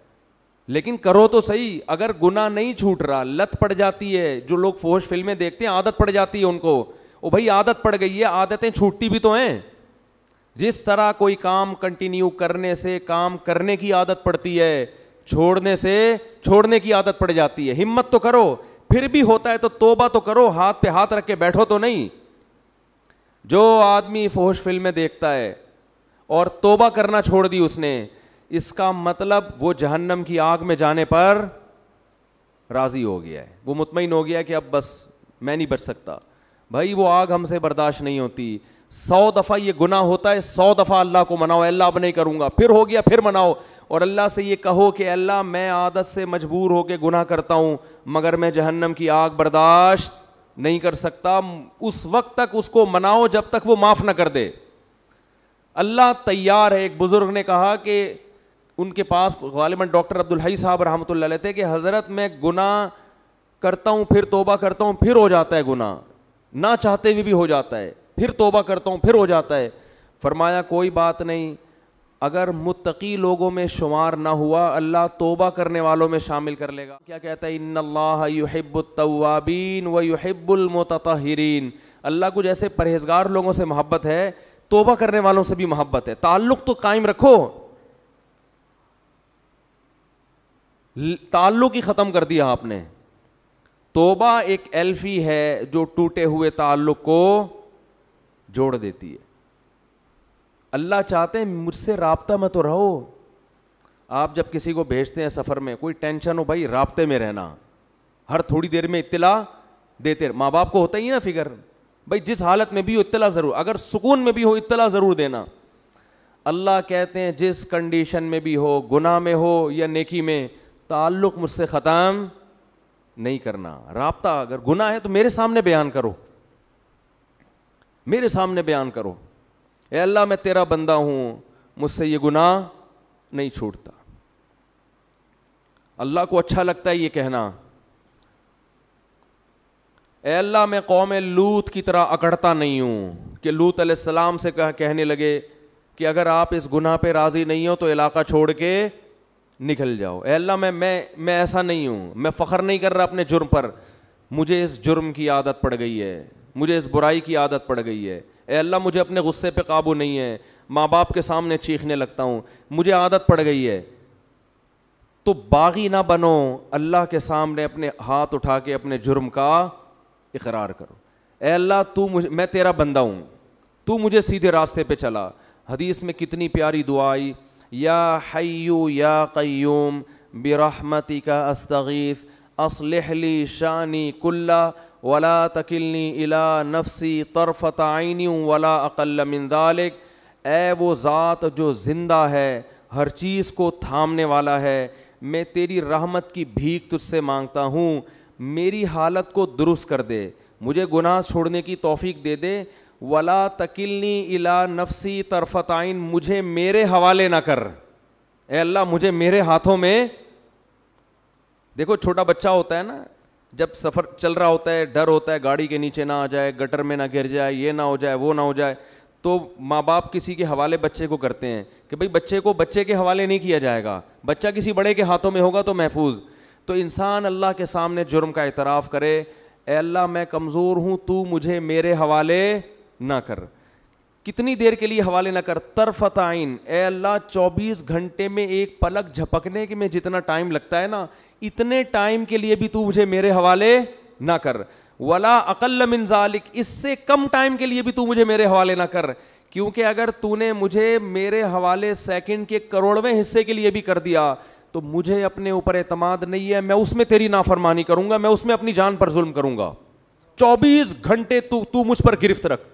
B: لیکن کرو تو صحیح. اگر گناہ نہیں چھوٹ رہا, لت پڑ جاتی ہے, جو لوگ فحش فلمیں دیکھتے ہیں عادت پڑ جاتی ہے ان کو, او بھائی عادت پڑ گئی ہے, عادتیں چھوٹتی بھی تو ہیں. جس طرح کوئی کام کنٹینیو کرنے سے کام کرنے کی عادت پڑتی ہے, چھوڑنے سے چھوڑنے کی عادت پڑ جاتی ہے. ہمت تو کرو, پھر بھی ہوتا ہے تو توبہ تو کرو, ہاتھ پہ ہاتھ رکھ کے بیٹھو تو نہیں. جو آدمی فحش فلمیں دیکھتا ہے اور توبہ کرنا چھوڑ دی اس نے, اس کا مطلب وہ جہنم کی آگ میں جانے پر راضی ہو گیا ہے, وہ مطمئن ہو گیا کہ اب بس میں نہیں بچ سکتا. بھائی وہ آگ ہم سے برداشت نہیں ہوتی. 100 دفعہ یہ گناہ ہوتا ہے, 100 دفعہ اللہ کو مناؤ, اللہ اب نہیں کروں گا, پھر ہو گیا پھر مناؤ, اور اللہ سے یہ کہو کہ اللہ میں عادت سے مجبور ہو کے گناہ کرتا ہوں مگر میں جہنم کی آگ برداشت نہیں کر سکتا. اس وقت تک اس کو مناؤ جب تک وہ معاف نہ کر دے. اللہ تیار ہے. ایک بزرگ نے کہا کہ ان کے پاس غالباً ڈاکٹر عبدالحی صاحب رحمۃ اللہ علیہ تھے کہ حضرت میں گناہ کرتا ہوں پھر توبہ کرتا ہوں پھر ہو جاتا ہے گناہ, نہ چاہتے ہوئے بھی ہو جاتا ہے, پھر توبہ کرتا ہوں پھر ہو جاتا ہے. فرمایا کوئی بات نہیں, اگر متقی لوگوں میں شمار نہ ہوا اللہ توبہ کرنے والوں میں شامل کر لے گا. کیا کہتا ہے, ان اللہ یحب التوابین ویحب المتطہرین. اللہ کو جیسے پرہیزگار لوگوں سے محبت ہے, توبہ کرنے والوں سے بھی محبت ہے. تعلق تو قائم رکھو, تعلق ہی ختم کر دیا آپ نے. توبہ ایک ایلفی ہے جو ٹوٹے ہوئے تعلق کو جوڑ دیتی ہے. اللہ چاہتے ہیں مجھ سے رابطہ میں تو رہو. آپ جب کسی کو بھیجتے ہیں سفر میں, کوئی ٹینشن ہو بھائی رابطے میں رہنا, ہر تھوڑی دیر میں اطلاع دیتے. ماں باپ کو ہوتا ہی نا فکر, بھائی جس حالت میں بھی ہو اطلاع ضرور, اگر سکون میں بھی ہو اطلاع ضرور دینا. اللہ کہتے ہیں جس کنڈیشن میں بھی ہو, گناہ میں ہو یا نیکی میں, تعلق مجھ سے ختم نہیں کرنا. رابطہ اگر گناہ ہے تو میرے سامنے بیان کرو, میرے سامنے بیان کرو, اے اللہ میں تیرا بندہ ہوں, مجھ سے یہ گناہ نہیں چھوٹتا. اللہ کو اچھا لگتا ہے یہ کہنا, اے اللہ میں قوم لوط کی طرح اکڑتا نہیں ہوں کہ لوط علیہ السلام سے کہنے لگے کہ اگر آپ اس گناہ پہ راضی نہیں ہو تو علاقہ چھوڑ کے نکل جاؤ. اے اللہ میں ایسا نہیں ہوں, میں فخر نہیں کر رہا اپنے جرم پر, مجھے اس جرم کی عادت پڑ گئی ہے, مجھے اس برائی کی عادت پڑ گئی ہے. اے اللہ مجھے اپنے غصے پہ قابو نہیں ہے, ماں باپ کے سامنے چیخنے لگتا ہوں, مجھے عادت پڑ گئی ہے. تو باغی نہ بنو, اللہ کے سامنے اپنے ہاتھ اٹھا کے اپنے جرم کا اقرار کرو. اے اللہ میں تیرا بندہ ہوں, تو مجھے سیدھے راستے پہ چلا. حدیث میں کتنی پیاری دعا آئی, یا حیو یا قیوم برحمتک استغیث اصلح لی شانی کلہ ولا تکلنی الی نفسی طرفۃ عین ولا اقل من ذلک. اے وہ ذات جو زندہ ہے, ہر چیز کو تھامنے والا ہے, میں تیری رحمت کی بھیک تجھ سے مانگتا ہوں, میری حالت کو درست کر دے, مجھے گناہ چھوڑنے کی توفیق دے دے. ولا تکلنی الی نفسی طرفۃ عین, مجھے میرے حوالے نہ کر, اے اللہ مجھے میرے ہاتھوں میں. دیکھو چھوٹا بچہ ہوتا ہے نا, جب سفر چل رہا ہوتا ہے ڈر ہوتا ہے گاڑی کے نیچے نہ آ جائے, گٹر میں نہ گر جائے, یہ نہ ہو جائے, وہ نہ ہو جائے, تو ماں باپ کسی کے حوالے بچے کو کرتے ہیں کہ بھئی بچے کو بچے کے حوالے نہیں کیا جائے گا, بچہ کسی بڑے کے ہاتھوں میں ہوگا تو محفوظ. تو انسان اللہ کے سامنے جرم کا اعتراف کرے, اے اللہ میں کمزور ہوں, تو مجھے میرے حوالے نہ کر. کتنی دیر کے لیے حوالے نہ کر؟ طرفۃ عین, اے اللہ 24 گھنٹے میں ایک پلک جھپکنے کے میں جتنا ٹائم لگتا ہے نا, اتنے ٹائم کے لیے بھی تو مجھے میرے حوالے نہ کر. ولا اقل من ذالک, اس سے کم ٹائم کے لیے بھی تو مجھے میرے حوالے نہ کر, کیونکہ اگر تو نے مجھے میرے حوالے سیکنڈ کے کروڑویں حصے کے لیے بھی کر دیا تو مجھے اپنے اوپر اعتماد نہیں ہے, میں اس میں تیری نافرمانی کروں گا, میں اس میں اپنی جان پر ظلم کروں گا. 24 گھنٹے تو مجھ پر گرفت رکھ.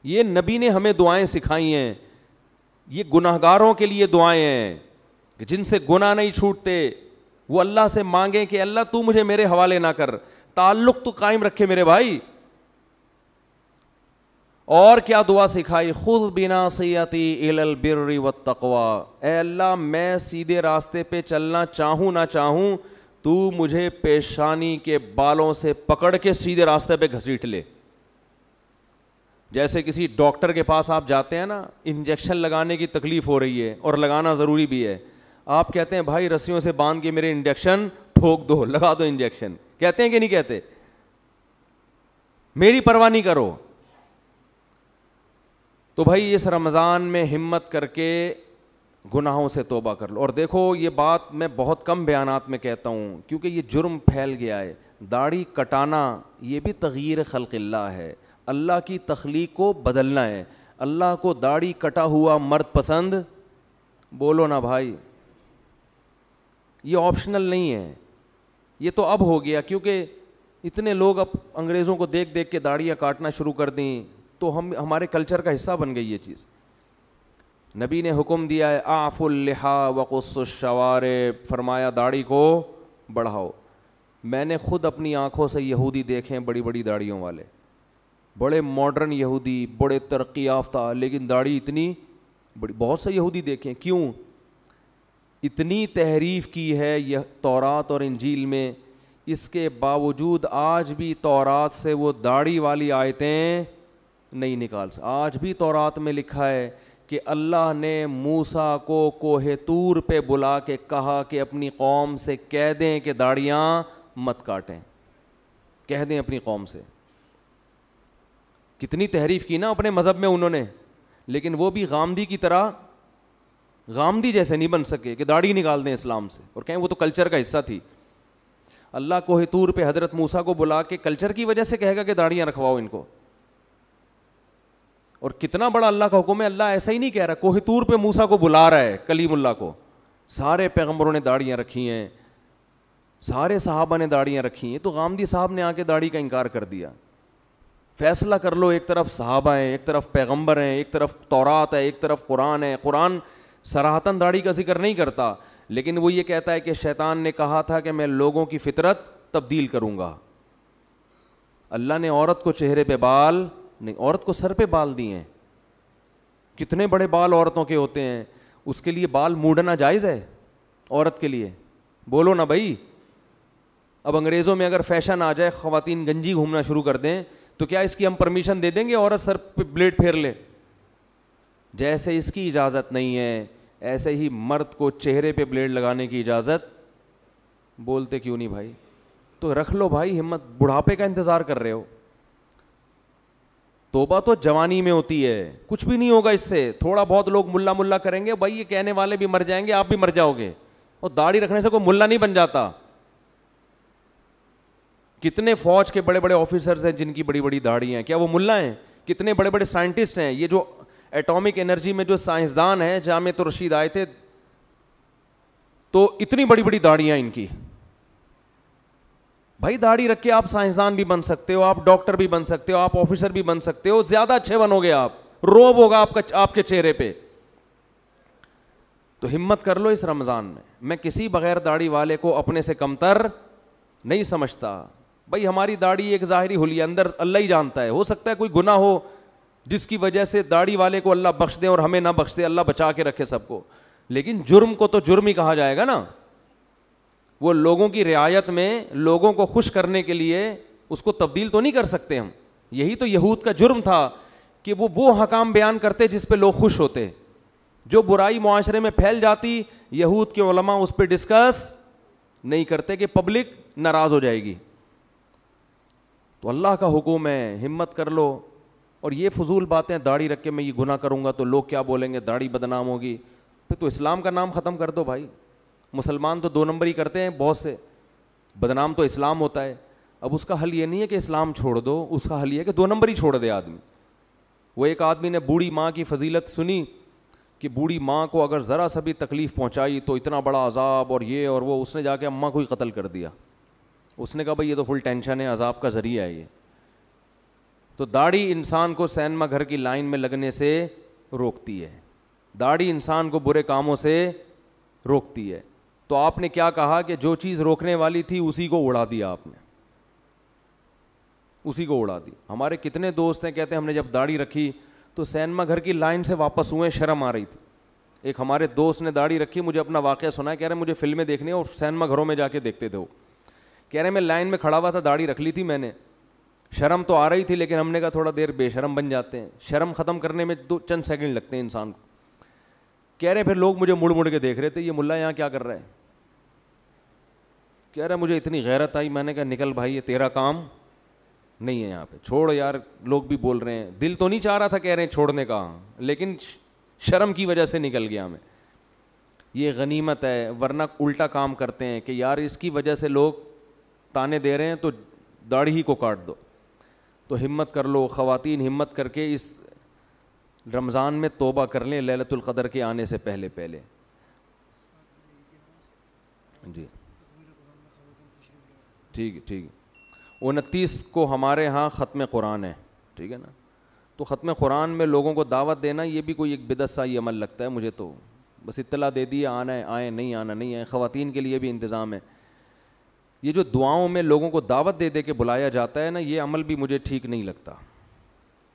B: یہ نبی نے ہمیں دعائیں سکھائی ہیں, یہ گناہگاروں کے لیے دعائیں ہیں کہ جن سے گناہ نہیں چھوٹتے, وہ اللہ سے مانگیں کہ اللہ تو مجھے میرے حوالے نہ کر. تعلق تو قائم رکھے میرے بھائی. اور کیا دعا سکھائی؟ خذ بناصیتی الی البر والتقوی, اے اللہ میں سیدھے راستے پہ چلنا چاہوں نہ چاہوں, تو مجھے پیشانی کے بالوں سے پکڑ کے سیدھے راستے پہ گھسیٹ لے. جیسے کسی ڈاکٹر کے پاس آپ جاتے ہیں نا, انجیکشن لگانے کی تکلیف ہو رہی ہے اور لگانا ضروری بھی ہے, آپ کہتے ہیں بھائی رسیوں سے باندھ کے میرے انجیکشن ٹھوک دو, لگا دو انجیکشن, کہتے ہیں کہ نہیں کہتے؟ میری پرواہ نہیں کرو. تو بھائی اس رمضان میں ہمت کر کے گناہوں سے توبہ کر لو. اور دیکھو یہ بات میں بہت کم بیانات میں کہتا ہوں کیونکہ یہ جرم پھیل گیا ہے. داڑھی کٹانا یہ بھی تغییر خلق اللہ ہے, اللہ کی تخلیق کو بدلنا ہے. اللہ کو داڑھی کٹا ہوا مرد پسند؟ بولو نا بھائی, یہ آپشنل نہیں ہے, یہ تو اب ہو گیا کیونکہ اتنے لوگ اب انگریزوں کو دیکھ دیکھ کے داڑیاں کاٹنا شروع کر دیں تو ہمارے کلچر کا حصہ بن گئی یہ چیز. نبی نے حکم دیا ہے اعفوا اللحى وقصوا الشوارب, فرمایا داڑھی کو بڑھاؤ. میں نے خود اپنی آنکھوں سے یہودی دیکھے ہیں بڑی بڑی داڑھیوں والے, بڑے ماڈرن یہودی, بڑے ترقی یافتہ, لیکن داڑھی اتنی بڑی. بہت سے یہودی دیکھیں, کیوں؟ اتنی تحریف کی ہے یہ تورات اور انجیل میں, اس کے باوجود آج بھی تورات سے وہ داڑھی والی آیتیں نہیں نکال سکتے. آج بھی تورات میں لکھا ہے کہ اللہ نے موسیٰ کو کوہ طور پہ بلا کے کہا کہ اپنی قوم سے کہہ دیں کہ داڑھیاں مت کاٹیں, کہہ دیں اپنی قوم سے. کتنی تحریف کی نا اپنے مذہب میں انہوں نے, لیکن وہ بھی غامدی کی طرح, غامدی جیسے نہیں بن سکے کہ داڑھی نکال دیں اسلام سے اور کہیں وہ تو کلچر کا حصہ تھی. اللہ کوہ طور پہ حضرت موسیٰ کو بلا کے کلچر کی وجہ سے کہے گا کہ داڑھیاں رکھواؤ ان کو. اور کتنا بڑا اللہ کا حکم ہے, اللہ ایسا ہی نہیں کہہ رہا, کوہ طور پہ موسیٰ کو بلا رہا ہے, کلیم اللہ کو. سارے پیغمبروں نے داڑھیاں رکھی ہیں, سارے صحابہ نے داڑھیاں رکھی ہیں, تو غامدی صاحب نے آ کے داڑھی کا انکار کر دیا. فیصلہ کر لو, ایک طرف صحابہ ہیں, ایک طرف پیغمبر ہیں, ایک طرف تورات ہے, ایک طرف قرآن ہے. قرآن صراحتاً داڑھی کا ذکر نہیں کرتا, لیکن وہ یہ کہتا ہے کہ شیطان نے کہا تھا کہ میں لوگوں کی فطرت تبدیل کروں گا. اللہ نے عورت کو چہرے پہ بال نہیں, عورت کو سر پہ بال دیے ہیں. کتنے بڑے بال عورتوں کے ہوتے ہیں, اس کے لیے بال موڑنا جائز ہے عورت کے لیے؟ بولو نا بھائی. اب انگریزوں میں اگر فیشن آ جائے خواتین گنجی گھومنا شروع کر دیں تو کیا اس کی ہم پرمیشن دے دیں گے عورت سر پہ بلیڈ پھیر لے؟ جیسے اس کی اجازت نہیں ہے ایسے ہی مرد کو چہرے پہ بلیڈ لگانے کی اجازت. بولتے کیوں نہیں بھائی؟ تو رکھ لو بھائی ہمت, بڑھاپے کا انتظار کر رہے ہو. توبہ تو جوانی میں ہوتی ہے, کچھ بھی نہیں ہوگا اس سے. تھوڑا بہت لوگ ملا ملا کریں گے, بھائی یہ کہنے والے بھی مر جائیں گے, آپ بھی مر جاؤ گے. اور داڑھی رکھنے سے کوئی ملا نہیں بن جاتا. کتنے فوج کے بڑے بڑے آفیسرز ہیں جن کی بڑی بڑی داڑھی ہیں, کیا وہ ملا ہیں؟ کتنے بڑے بڑے سائنٹسٹ ہیں, یہ جو ایٹامک انرجی میں جو سائنسدان ہیں, جامعۃ الرشید آئے تھے تو اتنی بڑی بڑی داڑیاں ان کی. بھائی داڑھی رکھ کے آپ سائنسدان بھی بن سکتے ہو, آپ ڈاکٹر بھی بن سکتے ہو, آپ آفیسر بھی بن سکتے ہو, زیادہ اچھے بنو گے آپ. روب ہوگا آپ کے چہرے پہ. تو ہمت کر لو اس رمضان میں. میں کسی بغیر داڑھی والے کو اپنے سے کمتر نہیں سمجھتا. بھائی ہماری داڑھی ایک ظاہری حلیہ, اندر اللہ ہی جانتا ہے. ہو سکتا ہے کوئی گناہ ہو جس کی وجہ سے داڑھی والے کو اللہ بخش دے اور ہمیں نہ بخش دے, اللہ بچا کے رکھے سب کو, لیکن جرم کو تو جرم ہی کہا جائے گا نا. وہ لوگوں کی رعایت میں لوگوں کو خوش کرنے کے لیے اس کو تبدیل تو نہیں کر سکتے ہم. یہی تو یہود کا جرم تھا کہ وہ حکام بیان کرتے جس پہ لوگ خوش ہوتے. جو برائی معاشرے میں پھیل جاتی یہود کے علماء اس پہ ڈسکس نہیں کرتے کہ پبلک ناراض ہو جائے گی. تو اللہ کا حکم ہے ہمت کر لو. اور یہ فضول باتیں داڑھی رکھ کے میں یہ گناہ کروں گا تو لوگ کیا بولیں گے, داڑھی بدنام ہوگی, پھر تو اسلام کا نام ختم کر دو بھائی. مسلمان تو 2 نمبری کرتے ہیں بہت سے, بدنام تو اسلام ہوتا ہے. اب اس کا حل یہ نہیں ہے کہ اسلام چھوڑ دو, اس کا حل یہ ہے کہ 2 نمبری چھوڑ دے آدمی. وہ ایک آدمی نے بوڑھی ماں کی فضیلت سنی کہ بوڑھی ماں کو اگر ذرا سا بھی تکلیف پہنچائی تو اتنا بڑا عذاب اور یہ اور وہ, اس نے جا کے اماں کو ہی قتل کر دیا. اس نے کہا بھائی یہ تو فل ٹینشن ہے, عذاب کا ذریعہ ہے یہ. تو داڑھی انسان کو سینما گھر کی لائن میں لگنے سے روکتی ہے, داڑھی انسان کو برے کاموں سے روکتی ہے. تو آپ نے کیا کہا کہ جو چیز روکنے والی تھی اسی کو اڑا دیا آپ نے, اسی کو اڑا دی. ہمارے کتنے دوست ہیں کہتے ہیں ہم نے جب داڑھی رکھی تو سینما گھر کی لائن سے واپس ہوئے, شرم آ رہی تھی. ایک ہمارے دوست نے داڑھی رکھی, مجھے اپنا واقعہ سنا ہے, کہہ رہے مجھے فلمیں دیکھنی اور سینما گھروں میں جا کے دیکھتے تھے وہ. کہہ رہے میں لائن میں کھڑا ہوا تھا, داڑھی رکھ لی تھی میں نے, شرم تو آ رہی تھی لیکن ہم نے کہا تھوڑا دیر بے شرم بن جاتے ہیں, شرم ختم کرنے میں 2 سیکنڈ لگتے ہیں انسان کو. کہہ رہے پھر لوگ مجھے مڑ مڑ کے دیکھ رہے تھے, یہ ملا یہاں کیا کر رہا ہے. کہہ رہا مجھے اتنی غیرت آئی, میں نے کہا نکل بھائی یہ تیرا کام نہیں ہے یہاں پہ, چھوڑ یار. لوگ بھی بول رہے ہیں, دل تو نہیں چاہ رہا تھا کہہ رہے ہیں چھوڑنے کا, لیکن شرم کی وجہ سے نکل گیا میں. یہ غنیمت ہے, ورنہ الٹا کام کرتے ہیں کہ یار اس کی وجہ سے لوگ تانے دے رہے ہیں تو داڑھی ہی کو کاٹ دو. تو ہمت کر لو خواتین, ہمت کر کے اس رمضان میں توبہ کر لیں لیلۃ القدر کے آنے سے پہلے پہلے. جی ٹھیک ہے, ٹھیک ہے. 29 کو ہمارے ہاں ختم قرآن ہے, ٹھیک ہے نا. تو ختم قرآن میں لوگوں کو دعوت دینا یہ بھی کوئی ایک بدعت سا ہی عمل لگتا ہے مجھے. تو بس اطلاع دے دی, آنا ہے آئیں, نہیں آنا نہیں آئیں. خواتین کے لیے بھی انتظام ہے. یہ جو دعاؤں میں لوگوں کو دعوت دے دے کے بلایا جاتا ہے نا, یہ عمل بھی مجھے ٹھیک نہیں لگتا.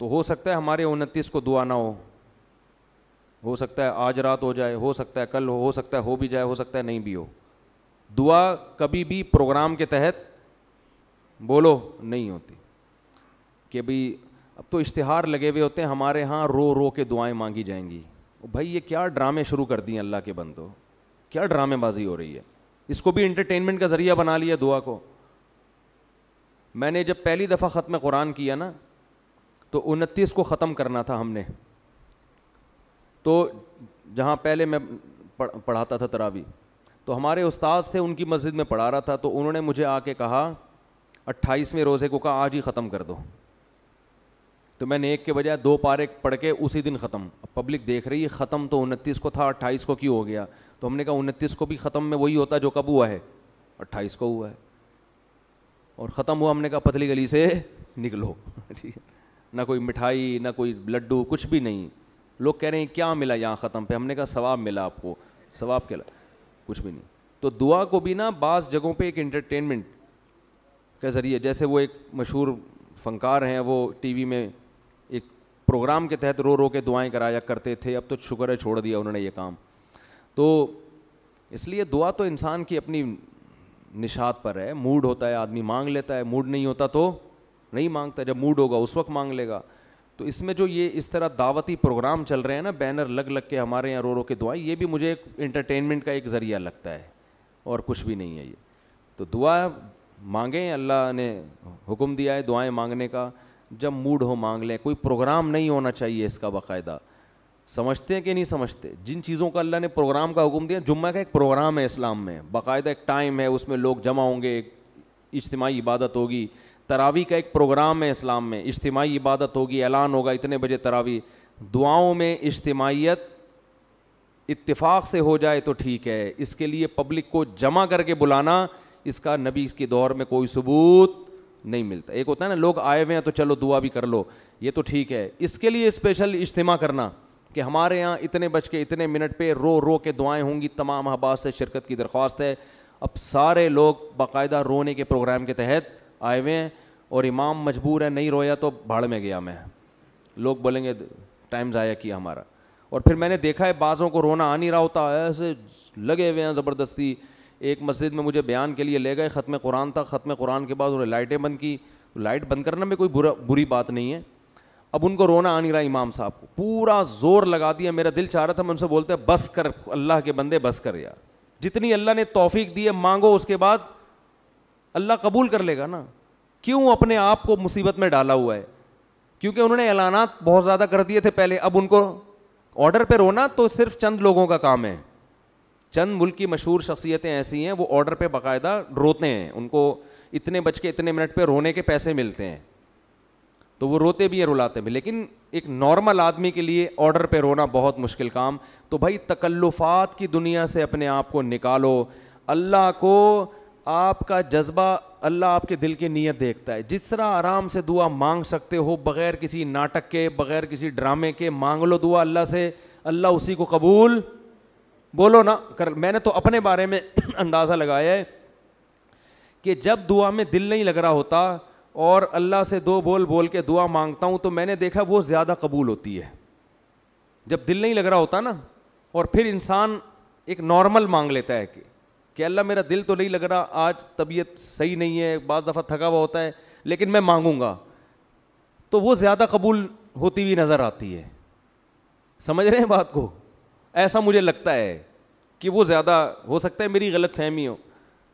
B: تو ہو سکتا ہے ہمارے 29 کو دعا نہ ہو سکتا ہے آج رات ہو جائے, ہو سکتا ہے کل ہو سکتا ہے ہو بھی جائے, ہو سکتا ہے نہیں بھی ہو. دعا کبھی بھی پروگرام کے تحت بولو نہیں ہوتی کہ بھئی اب تو اشتہار لگے ہوئے ہوتے ہیں ہمارے ہاں, رو رو کے دعائیں مانگی جائیں گی. بھائی یہ کیا ڈرامے شروع کر دیے اللہ کے بندو, کیا ڈرامے بازی ہو رہی ہے. اس کو بھی انٹرٹینمنٹ کا ذریعہ بنا لیا دعا کو. میں نے جب پہلی دفعہ ختم قرآن کیا نا تو 29 کو ختم کرنا تھا ہم نے. تو جہاں پہلے میں پڑھاتا تھا تراویح, تو ہمارے استاذ تھے, ان کی مسجد میں پڑھا رہا تھا, تو انہوں نے مجھے آ کے کہا 28ویں روزے کو کہا آج ہی ختم کر دو. تو میں نے 1 کے بجائے 2 پارے پڑھ کے اسی دن ختم. اب پبلک دیکھ رہی ہے ختم تو 29 کو تھا, 28 کو کیوں ہو گیا. تو ہم نے کہا 29 کو بھی ختم میں وہی ہوتا جو کب ہوا ہے, 28 کو ہوا ہے. اور ختم ہوا, ہم نے کہا پتلی گلی سے نکلو. ٹھیک ہے, نہ کوئی مٹھائی نہ کوئی لڈو, کچھ بھی نہیں. لوگ کہہ رہے ہیں کیا ملا یہاں ختم پہ, ہم نے کہا ثواب ملا آپ کو. ثواب کیا, کچھ بھی نہیں. تو دعا کو بھی نا بعض جگہوں پہ ایک انٹرٹینمنٹ کا ذریعہ, جیسے وہ ایک مشہور فنکار ہیں, وہ ٹی وی میں ایک پروگرام کے تحت رو رو کے دعائیں کرایا کرتے تھے. اب تو شکر ہے چھوڑ دیا انہوں نے یہ کام. تو اس لیے دعا تو انسان کی اپنی نشاط پر ہے, موڈ ہوتا ہے آدمی مانگ لیتا ہے, موڈ نہیں ہوتا تو نہیں مانگتا, جب موڈ ہوگا اس وقت مانگ لے گا. تو اس میں جو یہ اس طرح دعوتی پروگرام چل رہے ہیں نا, بینر لگ لگ کے ہمارے یہاں رو رو کے دعائیں, یہ بھی مجھے ایک انٹرٹینمنٹ کا ایک ذریعہ لگتا ہے اور کچھ بھی نہیں ہے یہ. تو دعا مانگیں, اللہ نے حکم دیا ہے دعائیں مانگنے کا, جب موڈ ہو مانگ لیں. کوئی پروگرام نہیں ہونا چاہیے اس کا باقاعدہ. سمجھتے ہیں کہ نہیں سمجھتے, جن چیزوں کا اللہ نے پروگرام کا حکم دیا, جمعہ کا ایک پروگرام ہے اسلام میں, باقاعدہ ایک ٹائم ہے, اس میں لوگ جمع ہوں گے, اجتماعی عبادت ہوگی. تراویح کا ایک پروگرام ہے اسلام میں, اجتماعی عبادت ہوگی, اعلان ہوگا اتنے بجے تراویح. دعاؤں میں اجتماعیت اتفاق سے ہو جائے تو ٹھیک ہے, اس کے لیے پبلک کو جمع کر کے بلانا, اس کا نبی اس کے دور میں کوئی ثبوت نہیں ملتا. ایک ہوتا ہے نا لوگ آئے ہوئے ہیں تو چلو دعا بھی کر لو, یہ تو ٹھیک ہے. اس کے لیے اسپیشل اجتماع کرنا کہ ہمارے یہاں اتنے بج کے اتنے منٹ پہ رو رو کے دعائیں ہوں گی, تمام احباب سے شرکت کی درخواست ہے. اب سارے لوگ باقاعدہ رونے کے پروگرام کے تحت آئے ہوئے ہیں اور امام مجبور ہے, نہیں رویا تو بھاڑ میں گیا میں, لوگ بولیں گے ٹائم ضائع کیا ہمارا. اور پھر میں نے دیکھا ہے بعضوں کو رونا آ نہیں رہا ہوتا, ایسے لگے ہوئے ہیں زبردستی. ایک مسجد میں مجھے بیان کے لیے لے گئے, ختم قرآن تھا, ختم قرآن کے بعد انہوں نے لائٹیں بند کی. لائٹ بند کرنا میں کوئی بری بات نہیں ہے, اب ان کو رونا آ نہیں رہا امام صاحب کو, پورا زور لگا دیا. میرا دل چاہ رہا تھا میں ان سے بولتے بس کر, اللہ کے بندے بس کر یار, جتنی اللہ نے توفیق دی ہے مانگو, اس کے بعد اللہ قبول کر لے گا نا. کیوں اپنے آپ کو مصیبت میں ڈالا ہوا ہے؟ کیونکہ انہوں نے اعلانات بہت زیادہ کر دیے تھے پہلے, اب ان کو آرڈر پہ رونا تو صرف چند لوگوں کا کام ہے. چند ملک کی مشہور شخصیتیں ایسی ہیں وہ آرڈر پہ باقاعدہ روتے ہیں, ان کو اتنے بج کے اتنے منٹ پہ رونے کے پیسے ملتے ہیں تو وہ روتے بھی ہیں رلاتے بھی. لیکن ایک نارمل آدمی کے لیے آرڈر پہ رونا بہت مشکل کام. تو بھائی تکلفات کی دنیا سے اپنے آپ کو نکالو. اللہ کو آپ کا جذبہ, اللہ آپ کے دل کی نیت دیکھتا ہے. جس طرح آرام سے دعا مانگ سکتے ہو بغیر کسی ناٹک کے, بغیر کسی ڈرامے کے, مانگ لو دعا اللہ سے, اللہ اسی کو قبول بولو نا کر. میں نے تو اپنے بارے میں اندازہ لگایا ہے کہ جب دعا میں دل نہیں لگ رہا ہوتا اور اللہ سے دو بول بول کے دعا مانگتا ہوں تو میں نے دیکھا وہ زیادہ قبول ہوتی ہے. جب دل نہیں لگ رہا ہوتا نا, اور پھر انسان ایک نارمل مانگ لیتا ہے کہ اللہ میرا دل تو نہیں لگ رہا, آج طبیعت صحیح نہیں ہے, بعض دفعہ تھکا ہوا ہوتا ہے, لیکن میں مانگوں گا, تو وہ زیادہ قبول ہوتی ہوئی نظر آتی ہے. سمجھ رہے ہیں بات کو؟ ایسا مجھے لگتا ہے کہ وہ زیادہ, ہو سکتا ہے میری غلط فہمی ہو,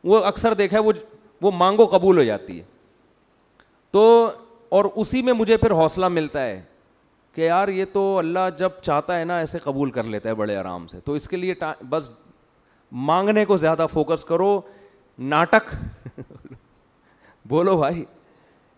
B: وہ اکثر دیکھا ہے وہ مانگو قبول ہو جاتی ہے. تو اور اسی میں مجھے پھر حوصلہ ملتا ہے کہ یار یہ تو اللہ جب چاہتا ہے نا ایسے قبول کر لیتا ہے بڑے آرام سے. تو اس کے لیے بس مانگنے کو زیادہ فوکس کرو, ناٹک بولو بھائی,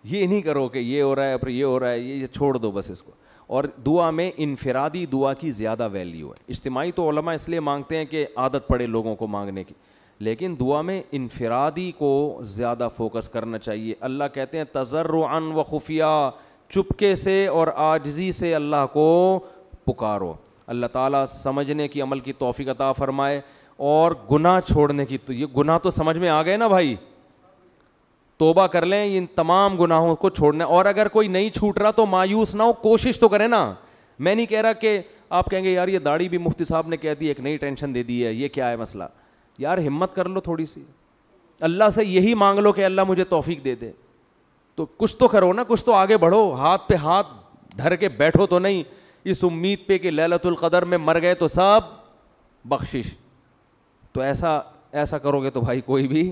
B: یہ نہیں کرو کہ یہ ہو رہا ہے پھر یہ ہو رہا ہے, یہ چھوڑ دو بس اس کو. اور دعا میں انفرادی دعا کی زیادہ ویلیو ہے. اجتماعی تو علماء اس لیے مانگتے ہیں کہ عادت پڑے لوگوں کو مانگنے کی, لیکن دعا میں انفرادی کو زیادہ فوکس کرنا چاہیے. اللہ کہتے ہیں تضرعا و خفیہ, چپکے سے اور عاجزی سے اللہ کو پکارو. اللہ تعالیٰ سمجھنے کی عمل کی توفیق عطا فرمائے اور گناہ چھوڑنے کی. تو یہ گناہ تو سمجھ میں آ گئے نا بھائی, توبہ کر لیں ان تمام گناہوں کو چھوڑنا. اور اگر کوئی نہیں چھوٹ رہا تو مایوس نہ ہو, کوشش تو کریں نا. میں نہیں کہہ رہا کہ آپ کہیں گے یار یہ داڑھی بھی مفتی صاحب نے کہہ دی, ایک نئی ٹینشن دے دی ہے, یہ کیا ہے مسئلہ. یار ہمت کر لو تھوڑی سی, اللہ سے یہی مانگ لو کہ اللہ مجھے توفیق دے دے. تو کچھ تو کرو نا, کچھ تو آگے بڑھو, ہاتھ پہ ہاتھ دھر کے بیٹھو تو نہیں اس امید پہ کہ لیلۃ القدر میں مر گئے تو سب بخشش. تو ایسا کرو گے تو بھائی کوئی بھی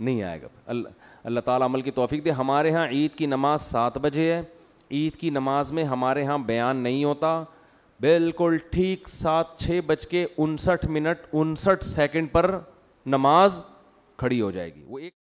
B: نہیں آئے گا. اللہ تعالیٰ عمل کی توفیق دے. ہمارے ہاں عید کی نماز 7 بجے ہے. عید کی نماز میں ہمارے ہاں بیان نہیں ہوتا, بالکل ٹھیک 6:59 پر نماز کھڑی ہو جائے گی. وہ ایک